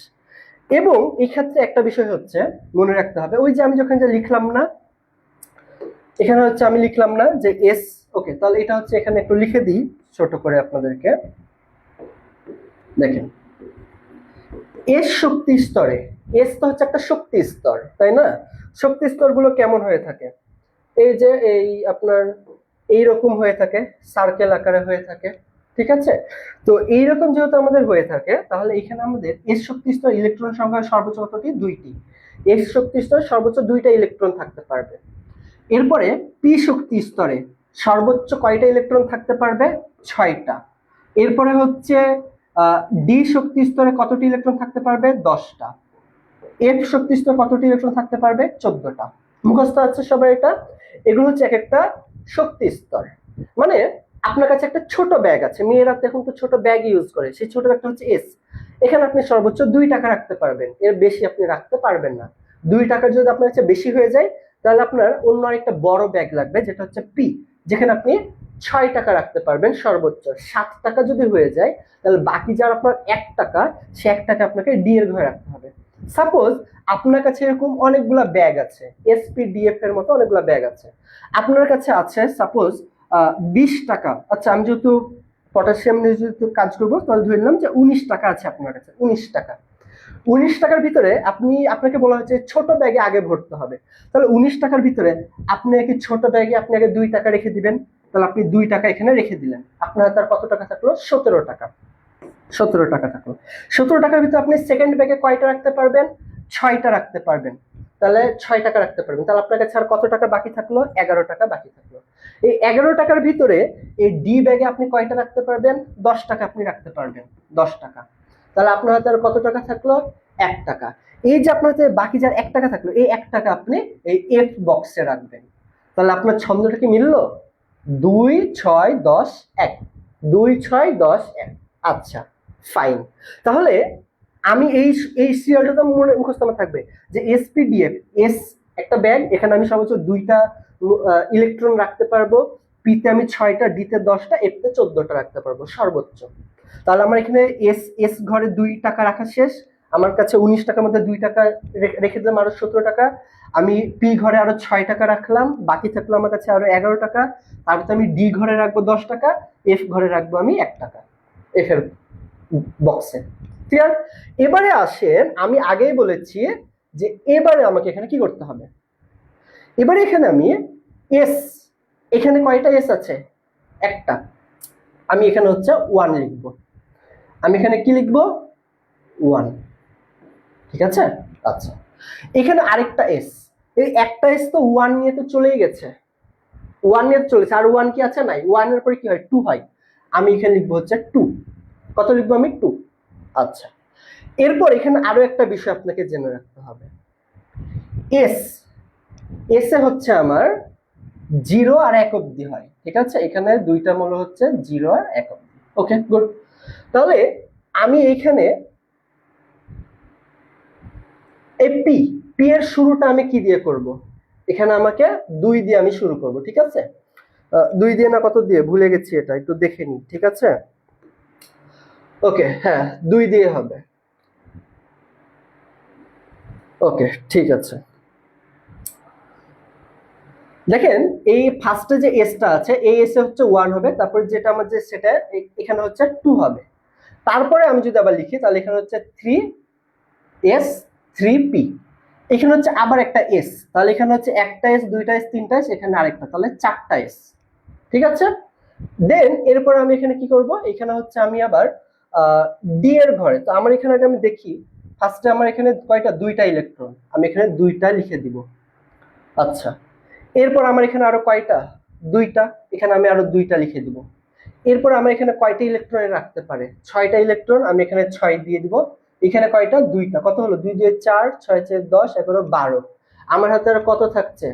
এবং এই ক্ষেত্রে একটা বিষয় হচ্ছে মনে রাখতে হবে, ওই যে আমি যখন যে লিখলাম না, এখানে হচ্ছে আমি লিখলাম না যে এস। ওকে, তাহলে এটা হচ্ছে এখানে একটু লিখে দিই ছোট করে আপনাদেরকে। দেখেন, এস শক্তি স্তরে, এস তো হচ্ছে একটা শক্তি স্তর, তাই না? শক্তি স্তরগুলো কেমন হয়ে থাকে, এই যে এই আপনার এইরকম হয়ে থাকে, সার্কেল আকারে হয়ে থাকে। ঠিক আছে, তো এইরকম যেহেতু আমাদের হয়ে থাকে, তাহলে এখানে আমাদের এস শক্তি স্তর ইলেকট্রন সংখ্যা সর্বোচ্চ কতটি, 2টি। এস শক্তি স্তরে সর্বোচ্চ 2টা ইলেকট্রন থাকতে পারবে। এরপরে পি শক্তি স্তরে সর্বোচ্চ কয়টা ইলেকট্রন থাকতে পারবে, 6টা। এরপরে হচ্ছে ডি শক্তি স্তরে কতটি ইলেকট্রন থাকতে পারবে, 10টা। এফ শক্তি স্তরে কতটি ইলেকট্রন থাকতে পারবে, 14টা। মুখস্থ আছে সবার এটা? এগুলো হচ্ছে এক একটা শক্তি স্তর। মানে আপনার কাছে একটা ছোট ব্যাগ আছে, মেয়েরা এখন তো ছোট ব্যাগ ইউজ করে, সেই ছোট ব্যাগটা হচ্ছে এস। এখানে আপনি সর্বোচ্চ 2 টাকা রাখতে পারবেন, এর বেশি আপনি রাখতে পারবেন না। 2 টাকা যদি আপনার কাছে বেশি হয়ে যায়, তাহলে আপনার অন্য একটা বড় ব্যাগ লাগবে, যেটা হচ্ছে পি, যেখানে আপনি 6 টাকা রাখতে পারবেন সর্বোচ্চ। 7 টাকা যদি হয়ে যায়, তাহলে বাকি যার আপনার 1 টাকা, সে 1 টাকা আপনাকে ডি এর ঘরে রাখতে হবে। সাপোজ আপনার কাছে এরকম অনেকগুলা ব্যাগ আছে, এসপিডিএফ এর মতো অনেকগুলা ব্যাগ আছে। আপনার কাছে আছে সাপোজ 20 টাকা। আচ্ছা, আমি যেহেতু পটাশিয়াম নিয়ে যেহেতু কাজ করবো, তাহলে ধরে নিলাম যে 19 টাকা আছে আপনার কাছে। 19 টাকা, 19 টাকার ভিতরে আপনাকে বলা হচ্ছে ছোট ব্যাগে আগে ভরতে হবে। তাহলে 19 টাকার ভিতরে আপনি কি ছোট ব্যাগে আপনি আগে 2 টাকা রেখে দিবেন। তাহলে আপনি 2 টাকা এখানে রেখে দিলেন, আপনার তার কত টাকা থাকলো, 17 টাকা। 17 টাকা থাকলো। 17 টাকার ভিতরে আপনি সেকেন্ড ব্যাগে কয়টা রাখতে পারবেন, 6টা রাখতে পারবেন। তাহলে 6 টাকা রাখতে পারবেন। তাহলে আপনার কাছে আর কত টাকা বাকি থাকলো, 11 টাকা বাকি থাকলো। এই 11 টাকার ভিতরে এই ডি ব্যাগে আপনি কয়টা রাখতে পারবেন, 10 টাকা আপনি রাখতে পারবেন, 10 টাকা। তাহলে আপনার হাতে আর কত টাকা থাকলো, 1 টাকা। এই যে আপনার হাতে বাকি যার 1 টাকা থাকলো, এই 1 টাকা আপনি এই এফ বক্সে রাখবেন। তাহলে আপনার ছন্দটা কি মিললো, 2 6 10 1, 2 6 10 1। আচ্ছা, ফাইন। তাহলে আমি এই সিরিয়ালটা তো মনে মুখস্থ আমার থাকবে যে এসপিডিএফ, এস একটা ব্যাগ, এখানে আমি সর্বোচ্চ 2টা ইলেকট্রন রাখতে পারবো, পিতে আমি 6টা, ডিতে 10টা, এফতে 14টা রাখতে পারবো সর্বোচ্চ। তাহলে আমার এখানে এস এস ঘরে 2 টাকা রাখা শেষ। আমার কাছে 19 টাকার মধ্যে 2 টাকা রেখে দিলাম, আরো 17 টাকা। আমি পি ঘরে আরো 6 টাকা রাখলাম, বাকি থাকলো আমার কাছে আরো 11 টাকা। তারপর আমি ডি ঘরে রাখবো 10 টাকা, এফ ঘরে রাখবো আমি 1 টাকা এফ এর বক্সে। ক্লিয়ার? এবারে আসেন, আমি আগেই বলেছি যে এবারে আমাকে এখানে কি করতে হবে। এবারে এখানে আমি এস, এখানে কয়টা এস আছে, একটা। আমি এখানে হচ্ছে 1 লিখবো। আমি এখানে কি লিখবো, 1। ঠিক আছে? আচ্ছা, এখানে আরেকটা এস, এই একটা এস তো 1 নিয়ে তো চলেই গেছে, 1 নিয়ে চলেছে, আর 1 কি আছে, নাই। 1 এর পরে কি হয়, 2 হয়। আমি এখানে লিখবো হচ্ছে 2। কত লিখবো আমি, 2। আচ্ছা, এরপর এখানে আরো একটা বিষয় আপনাকে জেনে রাখতে হবে। এস, এস এ হচ্ছে আমার 0 আর 1 অব্দি হয়। ঠিক আছে, এখানে দুইটা মূল হচ্ছে 0 আর 1 অব্দি। ওকে, গুড। তাহলে আমি এইখানে এই পি পি এর শুরুটা আমি কি দিয়ে করব? এখানে আমাকে 2 দিয়ে আমি শুরু করব, ঠিক আছে? 2 দিয়ে না কত দিয়ে ভুলে গেছি, এটা একটু দেখে নিই, ঠিক আছে? ওকে, হ্যাঁ 2 দিয়ে হবে। ওকে, ঠিক আছে। দেখেন এই ফার্স্টে যে এসটা আছে, এই এস হচ্ছে 1 হবে, তারপরে যেটা আমার যে সেটা এখানে হচ্ছে 2 হবে। তারপরে আমি যদি আবার লিখি তাহলে এখানে হচ্ছে 3s 3p, এখানে হচ্ছে আবার একটা এস, তাহলে এখানে হচ্ছে একটা এস, দুইটা এস, তিনটা এস, এখানে আরেকটা, তাহলে 4টা এস, ঠিক আছে? দেন এরপর আমি এখানে কি করব, এখানে হচ্ছে আমি আবার ডি এর ঘরে, তো আমার এখানে আগে আমি দেখি ফার্স্টে আমার এখানে কয়টা, 2টা ইলেকট্রন, আমি এখানে 2টা লিখে দিব। আচ্ছা, এরপর আমার এখানে আরো কয়টা, 2টা, এখানে আমি আরো 2টা লিখে দিব। এরপর আমার এখানে কয়টা ইলেকট্রন রাখতে পারে, 6টা ইলেকট্রন, আমি এখানে 6 দিয়ে দিব। এখানে কয়টা, 2টা, কত হলো, 2 2 4, 6 4 10, 11 12, আমার হাতে আর কত থাকছে,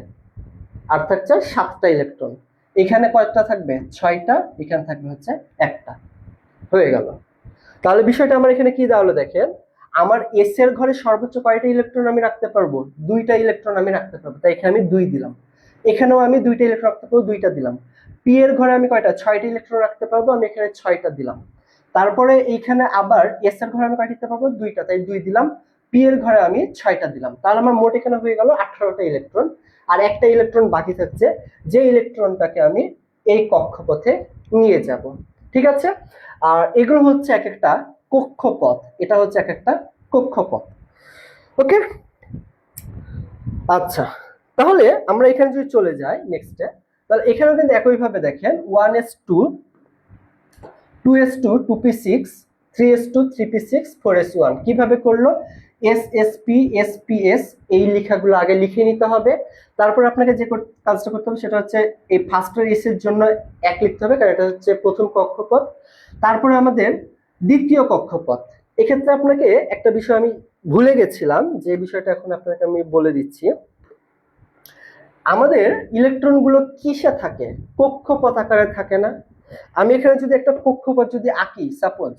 আর থাকছে 7টা ইলেকট্রন। এখানে কয়টা থাকবে, 6টা, এখানে থাকবে হচ্ছে একটা, হয়ে গেল। তাহলে বিষয়টা আমার এখানে কি দাঁড়ালো দেখেন, আমার এস এর ঘরে সর্বোচ্চ কয়টা ইলেকট্রন আমি রাখতে পারবো, 2টা ইলেকট্রন আমি রাখতে পারবো, তাই এখানে আমি 2 দিলাম। এখানেও আমি 2টা ইলেকট্রন রাখতে পারবো, 2টা দিলাম। পি এর ঘরে আমি কয়টা, 6টা ইলেকট্রন রাখতে পারবো, আমি এখানে 6টা দিলাম। তারপরে এইখানে আবার এস এর ঘরে আমি কয়টা দিতে পারবো, 2টা, তাই 2 দিলাম। পি এর ঘরে আমি 6টা দিলাম, তাহলে আমার মোট এখানে হয়ে গেল 18টা ইলেকট্রন। আর একটা ইলেকট্রন বাকি থাকছে, যে ইলেকট্রনটাকে আমি এই কক্ষপথে নিয়ে যাব, ঠিক আছে? আর এগুলো হচ্ছে এক একটা কক্ষপথ, এটা হচ্ছে এক একটা কক্ষপথ। ওকে, আচ্ছা, তাহলে আমরা এখানে যদি চলে যাই নেক্সটে, তাহলে এখানেও কিন্তু একইভাবে দেখেন 1s2 2s2 2p6 3s2 3p6 4s1 কিভাবে করলো, ssp sps এই লেখাগুলো আগে লিখে নিতে হবে। তারপর আপনাকে যে কাজটা করতে হবে সেটা হচ্ছে এই ফার্স্টের এস এর জন্য 1 লিখতে হবে, কারণ এটা হচ্ছে প্রথম কক্ষপথ। তারপরে আমাদের দ্বিতীয় কক্ষপথ, এক্ষেত্রে আপনাকে একটা বিষয় আমি ভুলে গেছিলাম, যে বিষয়টা এখন আপনাকে আমি বলে দিচ্ছি। আমাদের ইলেকট্রন গুলো কিসে থাকে, কক্ষপথ আকারে থাকে না? আমি এখানে যদি একটা কক্ষপথ যদি আঁকি, সাপোজ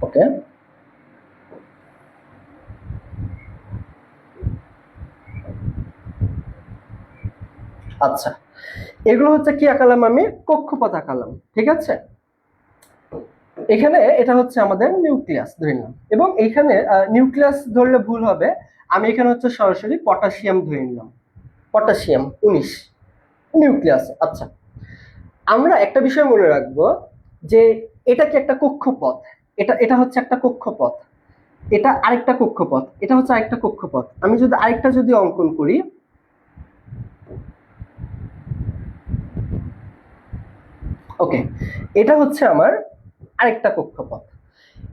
ওকে, আচ্ছা, এগুলো হচ্ছে কি আঁকালাম, আমি কক্ষপথ আঁকালাম, ঠিক আছে? এখানে এটা হচ্ছে আমাদের নিউক্লিয়াস ধরে নিলাম, এবং এখানে নিউক্লিয়াস ধরলে ভুল হবে, আমি এখানে হচ্ছে সরাসরি পটাশিয়াম ধরে নিলাম, পটাশিয়াম 19 নিউক্লিয়াস। আচ্ছা, আমরা একটা বিষয় মনে রাখবো যে এটা কি একটা কক্ষপথ, এটা এটা হচ্ছে একটা কক্ষপথ, এটা আরেকটা কক্ষপথ, এটা হচ্ছে আরেকটা কক্ষপথ। আমি যদি আরেকটা যদি অঙ্কন করি, ওকে, এটা হচ্ছে আমার আরেকটা কক্ষপথ।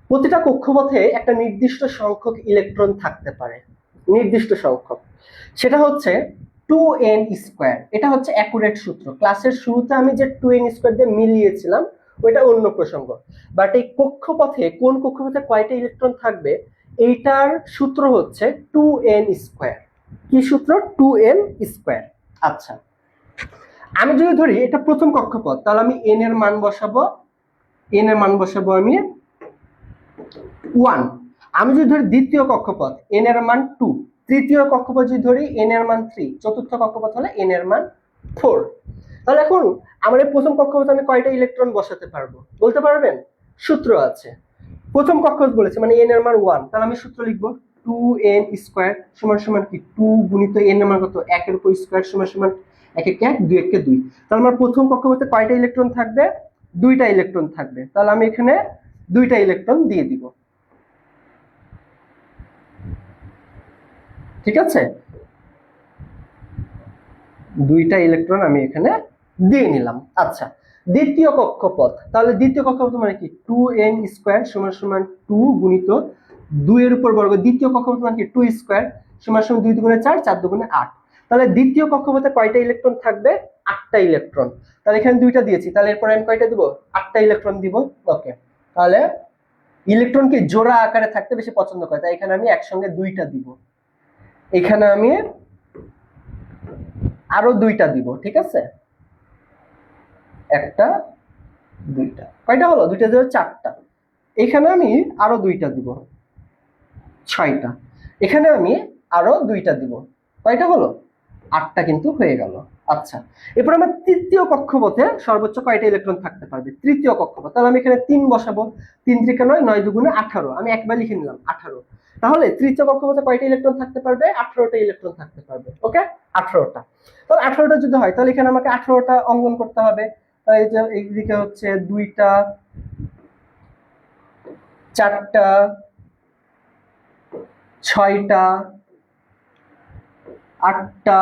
প্রতিটা কক্ষপথে একটা নির্দিষ্ট সংখ্যক ইলেকট্রন থাকতে পারে, নির্দিষ্ট সংখ্যক, সেটা হচ্ছে 2n²। এটা হচ্ছে অ্যাকুরেট সূত্র, ক্লাসের শুরুতে আমি যে 2n² দিয়ে মিলিয়েছিলাম ওইটা অন্য প্রসঙ্গ, বাট এই কক্ষপথে কোন কক্ষপথে কয়টা ইলেকট্রন থাকবে এইটার সূত্র হচ্ছে 2n²। কি সূত্র, 2n²। আচ্ছা, আমি যদি ধরি এটা প্রথম কক্ষপথ, তাহলে আমি n এর মান বসাবো, n এর মান বসাবো আমি 1। আমি যদি ধরি দ্বিতীয় কক্ষপথ, n এর মান 2। তৃতীয় কক্ষপথ যদি ধরি, n এর মান 3। চতুর্থ কক্ষপথ হলে n এর মান 4। তাহলে এখন আমার এই প্রথম কক্ষপথে আমি কয়টা ইলেকট্রন বসাতে পারবো বলতে পারবেন? সূত্র আছে, প্রথম কক্ষপথ বলেছে মানে n এর মান 1, তাহলে আমি সূত্র লিখবো 2n² সমান সমান কি 2 গুণিত n এর মান কত, 1 এর উপর স্কয়ার সমান সমান 1 1 1 2 1 2। তাহলে আমার প্রথম কক্ষপথে কয়টা ইলেকট্রন থাকবে, 2টা ইলেকট্রন থাকবে, তাহলে আমি এখানে 2টা ইলেকট্রন দিয়ে দিব, ঠিক আছে? 2টা ইলেকট্রন আমি এখানে দিয়ে নিলাম। আচ্ছা, দ্বিতীয় কক্ষপথ, তাহলে দ্বিতীয় কক্ষপথ মানে কি 2n² সমান সমান 2 গুণিত 2 এর উপর বর্গ, দ্বিতীয় কক্ষপথ মানে কি 2² সমান সমান 2 দুগুণে 4 4 দুগুণে 8। তাহলে দ্বিতীয় কক্ষপথে কয়টা ইলেকট্রন থাকবে, 8টা ইলেকট্রন। তাহলে এখানে 2টা দিয়েছি, তাহলে এরপর আমি কয়টা দিব, 8টা ইলেকট্রন দিব। ওকে, তাহলে ইলেকট্রন কি জোড়া আকারে থাকতে বেশি পছন্দ করে, তাই এখানে আমি একসঙ্গে 2টা দিব। এখানে আমি আরো দুইটা দিব, ঠিক আছে, একটা দুইটা, কয়টা হলো? দুইটা দিয়ে চারটা। এখানে আমি আরো দুইটা দিব, ছয়টা। এখানে আমি আরো দুইটা দিব, কয়টা হলো? আটটা কিন্তু হয়ে গেল। আচ্ছা, এরপর আমার তৃতীয় কক্ষপথে সর্বোচ্চ কয়টা ইলেকট্রন থাকতে পারবে? তৃতীয় কক্ষপথ, তাহলে আমি এখানে 3 বসাবো। 3 × 9 9 × 2 = 18, আমি একবার লিখে নিলাম 18। তাহলে তৃতীয় কক্ষপথে কয়টা ইলেকট্রন থাকতে পারবে? 18টা ইলেকট্রন থাকতে পারবে। ওকে, 18টা। তাহলে 18টা যদি হয় তাহলে এখানে আমাকে 18টা অঙ্কন করতে হবে। এই যে এইদিকে হচ্ছে 2টা, 4টা, 6টা, 8টা,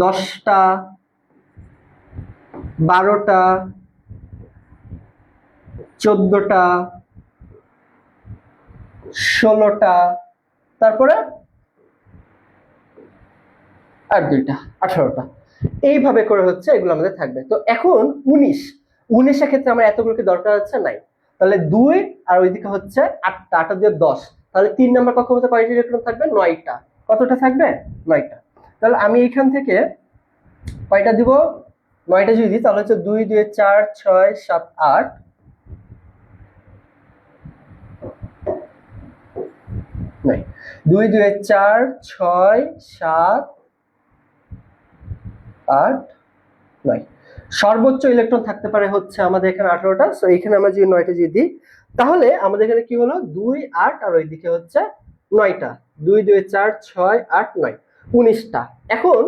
10টা, 12টা, 14টা, 16টা, তারপরে আর দুইটা, 18টা। এইভাবে করে হচ্ছে এগুলো আমাদের থাকবে। তো এখন 19 ক্ষেত্রে আমার এতগুলোকে দরকার হচ্ছে নাই, তাহলে 2 আর ওইদিকে হচ্ছে 8টা, 8 দিয়ে 10, তাহলে 3 নাম্বার কক্ষপথে কয়টা ইলেকট্রন থাকবে? 9টা। কতটা থাকবে? 9টা। তাহলে আমি এইখান থেকে কয়টা দিব? 9টা যদি দিই তাহলে হচ্ছে 2 2 4 6 7 8, 2 2 4 6 7 8 9। সর্বোচ্চ ইলেকট্রন থাকতে পারে হচ্ছে আমাদের এখানে 18টা। সো এখানে আমরা যদি 9টা যদি দিই তাহলে আমাদের এখানে কি হলো? 2 8 আর ওইদিকে হচ্ছে 9টা, 2 2 4 6 8 9, 19টা। এখন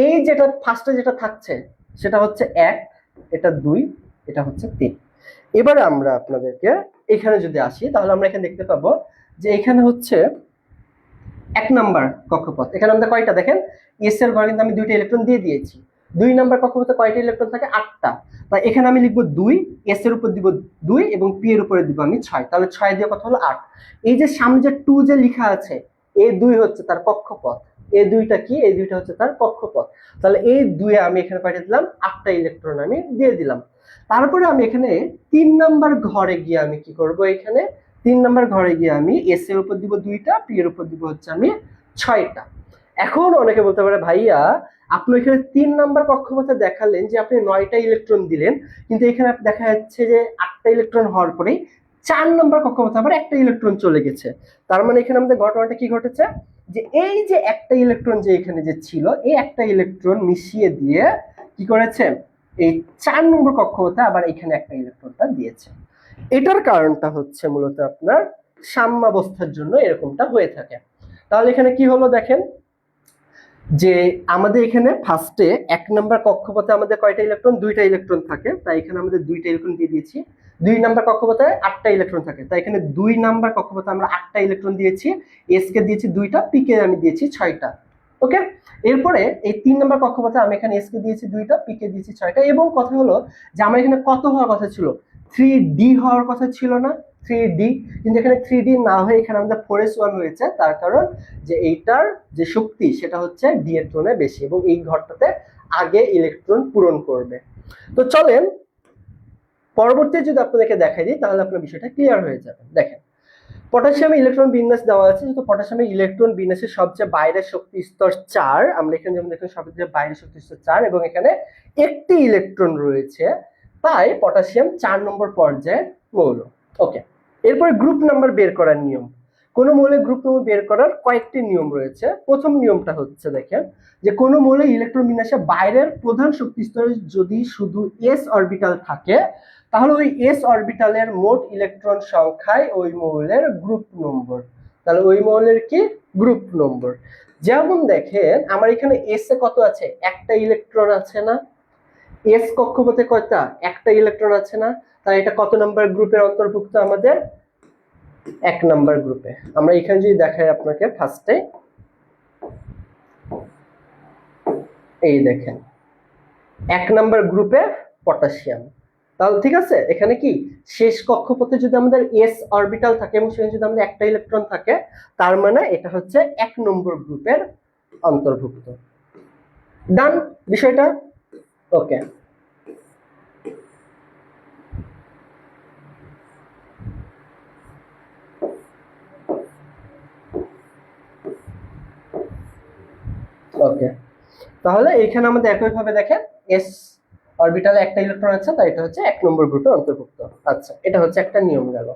এই যেটা ফার্স্টে যেটা থাকছে সেটা হচ্ছে 1, এটা 2, এটা হচ্ছে 3। এবারে আমরা আপনাদেরকে এখানে যদি আসি তাহলে আমরা এখানে দেখতে পাবো যে এখানে হচ্ছে 1 নাম্বার কক্ষপথ। এখানে আমাদের কয়টা দেখেন, এস এর ঘরে কিন্তু আমি 2টা ইলেকট্রন দিয়ে দিয়েছি। 2 নাম্বার কক্ষপথে কয়টা ইলেকট্রন থাকে? 8টা। তাই এখানে আমি লিখবো 2, এস এর উপর দিব 2 এবং পি এর উপরে দিব আমি 6, তাহলে 6 দিয়ে কত হলো? 8। এই যে সামনে যে 2 যে লেখা আছে, এই 2 হচ্ছে তার কক্ষপথ, এই 2টা কি? এই 2টা হচ্ছে তার কক্ষপথ। তাহলে এই 2 এ আমি এখানে কয়টা দিলাম? 8টা ইলেকট্রন আমি দিয়ে দিলাম। তারপরে আমি এখানে 3 নাম্বার ঘরে গিয়ে আমি কি করব? এখানে 3 নাম্বার ঘরে গিয়ে আমি এস এর উপর দিব 2টা, পি এর উপর দিব হচ্ছে আমি 6টা। এখন অনেকে বলতে পারে ভাইয়া আপনি এখানে 3 নাম্বার কক্ষপথে দেখালেন যে আপনি 9টা ইলেকট্রন দিলেন, কিন্তু এখানে দেখা যাচ্ছে যে 8টা ইলেকট্রন হওয়ার পরেই 4 নাম্বার কক্ষপথে আবার একটা ইলেকট্রন চলে গেছে। তার মানে এখানে আমাদের ঘটনাটা কি ঘটেছে? যে এই যে একটা ইলেকট্রন যে এখানে যে ছিল, এই একটা ইলেকট্রন মিশিয়ে দিয়ে কি করেছে? এই 4 নম্বর কক্ষপথে আবার এখানে একটা ইলেকট্রনটা দিয়েছে। এটার কারণটা হচ্ছে মূলত আপনার সাম্যাবস্থার জন্য এরকমটা হয়ে থাকে। তাহলে এখানে কি হলো দেখেন, যে আমাদের এখানে ফার্স্টে 1 নাম্বার কক্ষপথে আমাদের কয়টা ইলেকট্রন? 2টা ইলেকট্রন থাকে, তাই এখানে আমাদের 2টা ইলেকট্রন দিয়ে দিয়েছি। 2 নাম্বার কক্ষপথে 8টা ইলেকট্রন থাকে, তাই এখানে 2 নাম্বার কক্ষপথে আমরা 8টা ইলেকট্রন দিয়েছি, এস কে দিয়েছি 2টা, পি কে আমি দিয়েছি 6টা। ওকে, এরপরে এই 3 নাম্বার কক্ষপথে আমি এখানে এস কে দিয়েছি 2টা, পি কে দিয়েছি 6টা। এবং কথা হলো যে আমার এখানে কত হওয়ার কথা ছিল? 3D হওয়ার কথা ছিল না? 3D, কিন্তু এখানে 3D না হয়ে এখানে আমাদের 4s1 হয়েছে। তার কারণ যে এইটার যে শক্তি সেটা হচ্ছে ডি এর তুলনায় বেশি এবং এই ঘরটাতে আগে ইলেকট্রন পূরণ করবে। তো চলেন পরবর্তী যদি আপনাদেরকে দেখাই দিই তাহলে আপনার বিষয়টা ক্লিয়ার হয়ে যাবে। দেখেন, পটাশিয়ামে ইলেকট্রন বিন্যাস দেওয়া আছে, যেহেতু পটাশিয়ামের ইলেকট্রন বিন্যাসের সবচেয়ে বাইরের শক্তি স্তর 4, আমরা এখানে যেমন দেখুন সবচেয়ে বাইরের শক্তি স্তর 4 এবং এখানে একটি ইলেকট্রন রয়েছে, তাই পটাশিয়াম 4 নম্বর পর্যায়ের মৌল। ওকে, এরপরে গ্রুপ নাম্বার বের করার নিয়ম। কোন মৌলের গ্রুপ নম্বর বের করার কয়েকটি নিয়ম রয়েছে। প্রথম নিয়মটা হচ্ছে দেখেন যে কোন মৌলে ইলেকট্রন বিন্যাসে বাইরের প্রধান শক্তি স্তরে যদি শুধু এস অরবিটাল থাকে তাহলে ওই এস অরবিটালের মোট ইলেকট্রন সংখ্যায় ওই মৌলের গ্রুপ নম্বর। তাহলে ওই মৌলের কি? Group number. যেমন দেখেন আমার এখানে এস এ কত আছে? একটা ইলেকট্রন আছে না? এস কক্ষপথে কয়টা? একটা ইলেকট্রন আছে না? তাহলে এটা কত নাম্বার গ্রুপের অন্তর্ভুক্ত? আমাদের 1 নাম্বার গ্রুপে। আমরা এখানে যদি দেখাই আপনাকে ফার্স্টে, এই দেখেন 1 নাম্বার গ্রুপে পটাশিয়াম। তাহলে ঠিক আছে, এখানে কি শেষ কক্ষপথে যদি আমাদের এস অরবিটাল থাকে এবং সেখানে যদি আমাদের একটা ইলেকট্রন থাকে তার মানে এটা হচ্ছে 1 নম্বর গ্রুপের অন্তর্ভুক্ত। ডান বিষয়টা? ওকে, ওকে, তাহলে এখানে আমাদের একইভাবে দেখেন এস অরবিটালে একটা ইলেকট্রন আছে, তাই এটা হচ্ছে 1 নম্বর গ্রুপে অন্তর্ভুক্ত। আচ্ছা, এটা হচ্ছে একটা নিয়ম গেল।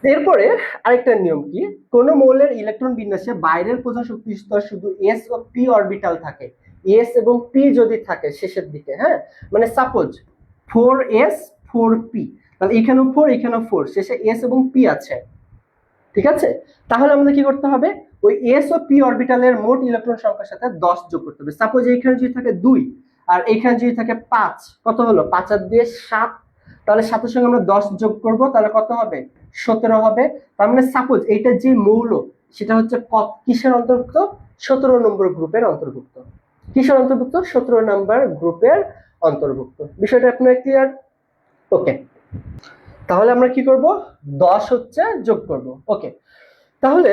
এরপরে আরেকটা নিয়ম কি, কোন মৌলের ইলেকট্রন বিন্যাসে বাইরের প্রধান শক্তি স্তর শুধু এস ও পি অরবিটাল থাকে, এস এবং পি যদি থাকে শেষের দিকে, হ্যাঁ, মানে সাপোজ 4s 4p, তাহলে এখানেও 4 এখানেও 4, শেষে এস এবং পি আছে, ঠিক আছে, তাহলে আমাদের কি করতে হবে, ওই এস ও পি অরবিটালের মোট ইলেকট্রন সংখ্যার সাথে 10 যোগ করতে হবে। সাপোজ এইখানে যদি থাকে 2 আর এইখানে যদি থাকে 5, কত হলো, 5 আর 2 7, তাহলে 7 এর সঙ্গে আমরা 10 যোগ করব, তাহলে কত হবে, 17 হবে। তার মানে সাপোজ এইটা যে মৌল সেটা হচ্ছে কিসের অন্তর্ভুক্ত, 17 নম্বর গ্রুপের অন্তর্ভুক্ত। কিসের অন্তর্ভুক্ত, 17 নম্বর গ্রুপের অন্তর্ভুক্ত। বিষয়টা আপনার ক্লিয়ার? ওকে, তাহলে আমরা কি করব, 10 হচ্ছে যোগ করব। ওকে, তাহলে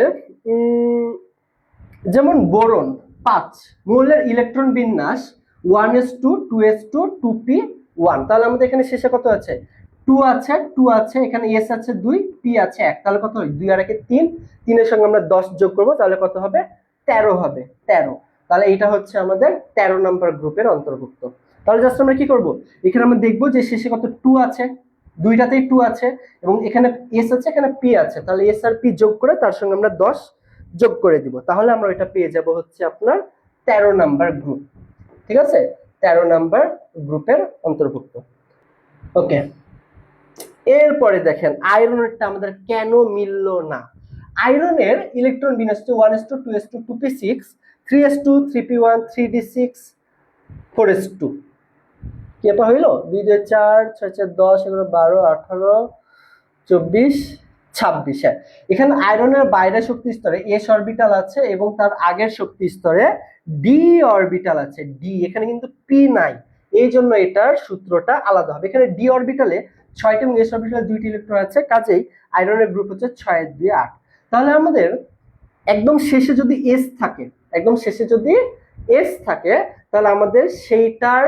যেমন বোরন 5, মৌলের ইলেকট্রন বিন্যাস 1s2 2s2 2p1, তাহলে আমাদের এখানে শেষে কত আছে, 2 আছে, 2 আছে, এখানে s আছে 2, p আছে 1, তাহলে কত হয়, 2 আর 1 3, 3 এর সঙ্গে আমরা 10 যোগ করব, তাহলে কত হবে, 13 হবে, 13। তাহলে এটা হচ্ছে আমাদের 13 নম্বর গ্রুপের অন্তর্ভুক্ত। তাহলে জাস্ট আমরা কি করব, এখানে আমরা দেখব যে শেষে কত 2 আছে, দুইটাতেই 2 আছে, এবং এখানে s আছে, এখানে p আছে, তাহলে s আর p যোগ করে তার সঙ্গে আমরা 10 যোগ করে দিব, তাহলে আমরা ওইটা পেয়ে যাব হচ্ছে আপনার 13 নাম্বার গ্রুপ। ঠিক আছে, 13 নাম্বার গ্রুপের অন্তর্ভুক্ত। ওকে, এরপরে দেখেন আয়রনেরটা আমাদের কেন মিলল না। আয়রনের ইলেকট্রন বিন্যাস 1s2 2s2 2p6 3s2 3p1 3d6 4s2, কি apa হইল, 2 2 4 6 4 10 11 12 18 24 26। হ্যাঁ, এখানে আয়রনের বাইরের শক্তি স্তরে এস অরবিটাল আছে এবং তার আগের শক্তি স্তরে ডি অরবিটাল আছে, ডি, এখানে কিন্তু পি নাই, এই জন্য এটার সূত্রটা আলাদা হবে। এখানে ডি অরবিটালে 6টি এবং এস অরবিটালে 2টি ইলেকট্রন আছে, কাজেই আয়রনের গ্রুপ হচ্ছে 6 এর 2 8। তাহলে আমাদের একদম শেষে যদি এস থাকে, একদম শেষে যদি এস থাকে, তাহলে আমাদের সেইটার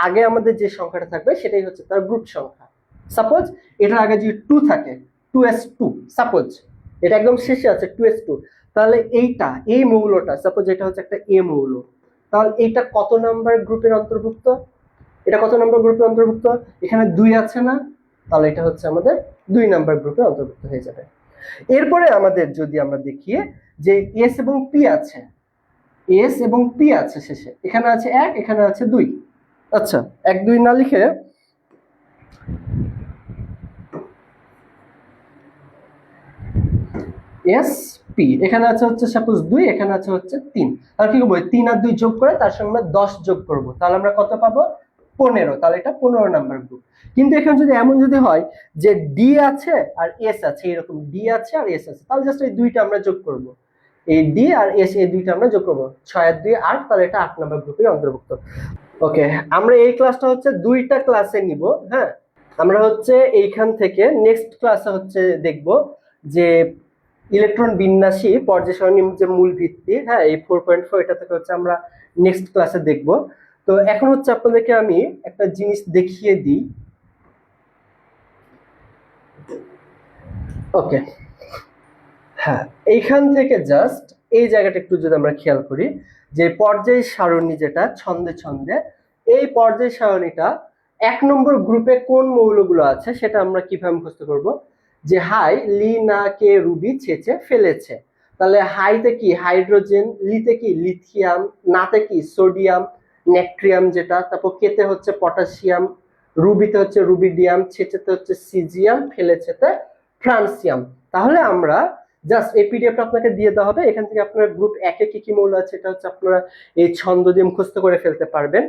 আগে আমাদের যে সংখ্যাটা থাকবে সেটাই হচ্ছে তার গ্রুপ সংখ্যা। সাপোজ এটার আগে যদি 2 থাকে, 2s2, সাপোজ এটা একদম শেষে আছে 2s2, তাহলে এইটা, এই মৌলটা, সাপোজ এটা হচ্ছে একটা এ মৌল, তাহলে এইটা কত নাম্বার গ্রুপের অন্তর্ভুক্ত, এটা কত নম্বর গ্রুপের অন্তর্ভুক্ত, এখানে 2 আছে না, তাহলে এটা হচ্ছে আমাদের 2 নাম্বার গ্রুপে অন্তর্ভুক্ত হয়ে যাবে। এরপরে আমাদের যদি আমরা দেখি যে এস এবং পি আছে, এস এবং পি আছে শেষে, এখানে আছে 1, এখানে আছে 2। আচ্ছা, 1 2 না লিখে এস পি, এখানে আছে হচ্ছে সাপোজ 2, এখানে আছে হচ্ছে 3, তাহলে কি করবো, 3 আর 2 যোগ করে তার সঙ্গে আমরা 10 যোগ করব, তাহলে আমরা কত পাবো, 15, তাহলে এটা 15 নাম্বার গ্রুপ। কিন্তু এখানে যদি এমন যদি হয় যে ডি আছে আর এস আছে, এরকম ডি আছে আর এস আছে, তাহলে জাস্ট এই দুইটা আমরা যোগ করব, এই ডি আর এস এই দুইটা আমরা যোগ করব, 6 আর 2 8, তাহলে এটা 8 নাম্বার গ্রুপের অন্তর্ভুক্ত। ওকে, আমরা এই ক্লাসটা হচ্ছে দুইটা ক্লাসে নিব। হ্যাঁ, আমরা হচ্ছে এইখান থেকে নেক্সট ক্লাসে হচ্ছে দেখব যে ইলেকট্রন বিন্যাসী পর্যায় সারণীর যে মূল ভিত্তি, হ্যাঁ, এই 4.4, এটা থেকে হচ্ছে আমরা নেক্সট ক্লাসে দেখব। তো এখন হচ্ছে আপনাদেরকে আমি একটা জিনিস দেখিয়ে দিই। ওকে, হ্যাঁ, এইখান থেকে জাস্ট এই জায়গাটা একটু যদি আমরা খেয়াল করি, যে পর্যায় সারণী যেটা ছন্দে ছন্দে, এই পর্যায় সারণীটা 1 নম্বর গ্রুপে কোন মৌলগুলো আছে সেটা আমরা কিভাবে মুখস্থ করব, যে হাই লি না কে রুবি ছেঁচে ফেলেছে, তাহলে হাইতে কি হাইড্রোজেন, লিতে কি লিথিয়াম, নাতে কি সোডিয়াম নেট্রিয়াম যেটা, তারপর কেতে হচ্ছে পটাশিয়াম, রুবিতে হচ্ছে রুবিডিয়াম, ছেঁচেতে হচ্ছে সিজিয়াম, ফেলেছেতে ফ্রান্সিয়াম। তাহলে আমরা জাস্ট এই পিডিএফটা আপনাকে দিয়ে দেওয়া হবে, এখান থেকে আপনার গ্রুপ 1-এ কি কি মৌল আছে এটা হচ্ছে আপনারা এই ছন্দ দিয়ে মুখস্থ করে ফেলতে পারবেন।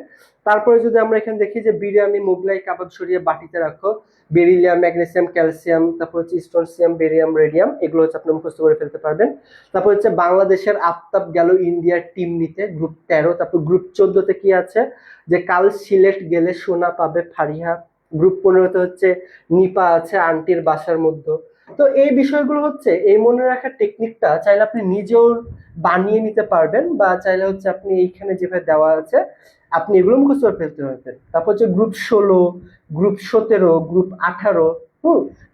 তারপরে যদি আমরা এখানে দেখি যে বিরিয়ানি মোগলাই কাবাব সরিয়ে বাটিতে রাখো, বেরিলিয়াম ম্যাগনেসিয়াম ক্যালসিয়াম, তারপর হচ্ছে স্ট্রনসিয়াম বেরিয়াম রেডিয়াম, এগুলো হচ্ছে আপনি মুখস্থ করে ফেলতে পারবেন। তারপর হচ্ছে বাংলাদেশের আফতাব গেল ইন্ডিয়ার টিম নিতে, গ্রুপ 13। তারপর গ্রুপ 14-তে কি আছে, যে কাল সিলেট গেলে সোনা পাবে ফারিহা। গ্রুপ 15-তে হচ্ছে নিপা আছে আন্টির বাসার মধ্যে। তো এই বিষয়গুলো হচ্ছে এই মনে রাখার টেকনিকটা চাইলে আপনি নিজেও বানিয়ে নিতে পারবেন, বা চাইলে হচ্ছে আপনি এইখানে যেভাবে দেওয়া আছে আপনি এগুলো মুখস্থ করে ফেলতে পারবেন। তারপর হচ্ছে গ্রুপ 16, গ্রুপ 17, গ্রুপ 18,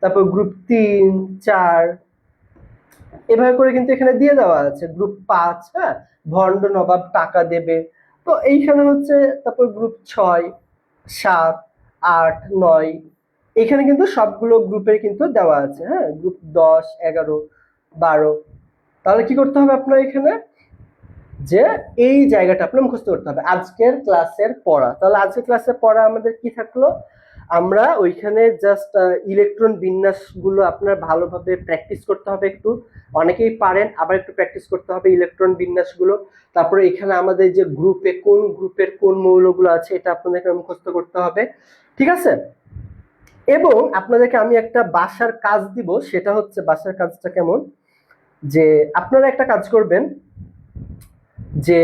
তারপর গ্রুপ 3 4 এভাবে করে কিন্তু এখানে দিয়ে দেওয়া আছে গ্রুপ 5, হ্যাঁ, ভন্ড নবাব টাকা দেবে। তো এইখানে হচ্ছে, তারপর গ্রুপ 6, 7, 8, 9, এখানে কিন্তু সবগুলো গ্রুপের কিন্তু দেওয়া আছে, হ্যাঁ, গ্রুপ 10, 11, 12। তাহলে কি করতে হবে আপনার এখানে, যে এই জায়গাটা আপনার মুখস্থ করতে হবে আজকের ক্লাসের পড়া। তাহলে আজকের ক্লাসের পড়া আমাদের কি থাকলো, আমরা ওইখানে জাস্ট ইলেকট্রন বিন্যাস গুলো আপনার ভালোভাবে প্র্যাকটিস করতে হবে একটু, অনেকেই পারেন, আবার একটু প্র্যাকটিস করতে হবে ইলেকট্রন বিন্যাস গুলো। তারপরে এখানে আমাদের যে গ্রুপে কোন গ্রুপের কোন মৌলগুলো আছে এটা আপনাদেরকে মুখস্থ করতে হবে, ঠিক আছে। এবং আপনাদেরকে আমি একটা বাসার কাজ দিব, সেটা হচ্ছে বাসার কাজটা কেমন, যে আপনারা একটা কাজ করবেন, যে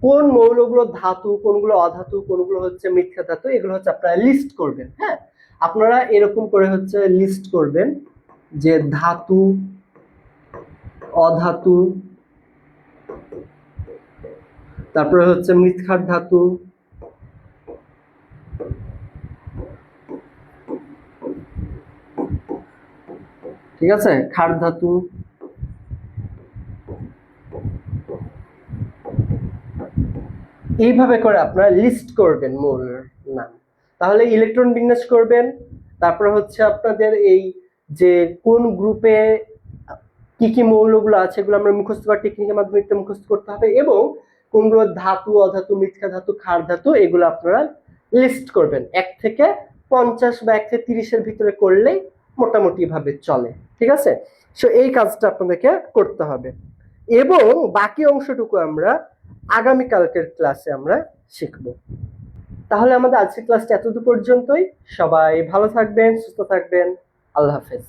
কোন মৌলগুলো ধাতু, কোনগুলো অধাতু, কোনগুলো হচ্ছে মিথ্যা ধাতু, এগুলো হচ্ছে আপনারা লিস্ট করবেন। হ্যাঁ, আপনারা এরকম করে হচ্ছে লিস্ট করবেন যে ধাতু, অধাতু, তারপরে হচ্ছে মৃৎক্ষার ধাতু, ঠিক আছে, ক্ষার ধাতু, এইভাবে করে আপনারা লিস্ট করবেন মৌলের নাম। তাহলে ইলেকট্রন বিন্যাস করবেন, তারপরে হচ্ছে আপনাদের এই যে কোন গ্রুপে কি কি মৌলগুলো আছে এগুলো আমরা মুখস্থ করার টেকনিকের মাধ্যমে একটু মুখস্থ করতে হবে, এবং কোনগুলো ধাতু, অধাতু, মৃৎক্ষা ধাতু, ক্ষার ধাতু, এগুলো আপনারা লিস্ট করবেন। 1 থেকে 50 বা 1 থেকে 30-এর ভিতরে করলেই মোটামুটি ভাবে চলে, ঠিক আছে। সো এই কাজটা আপনাদেরকে করতে হবে, এবং বাকি অংশটুকু আমরা আগামীকালকের ক্লাসে আমরা শিখব। তাহলে আমাদের আজকের ক্লাসটা এতদূর পর্যন্তই। সবাই ভালো থাকবেন, সুস্থ থাকবেন। আল্লাহ হাফেজ।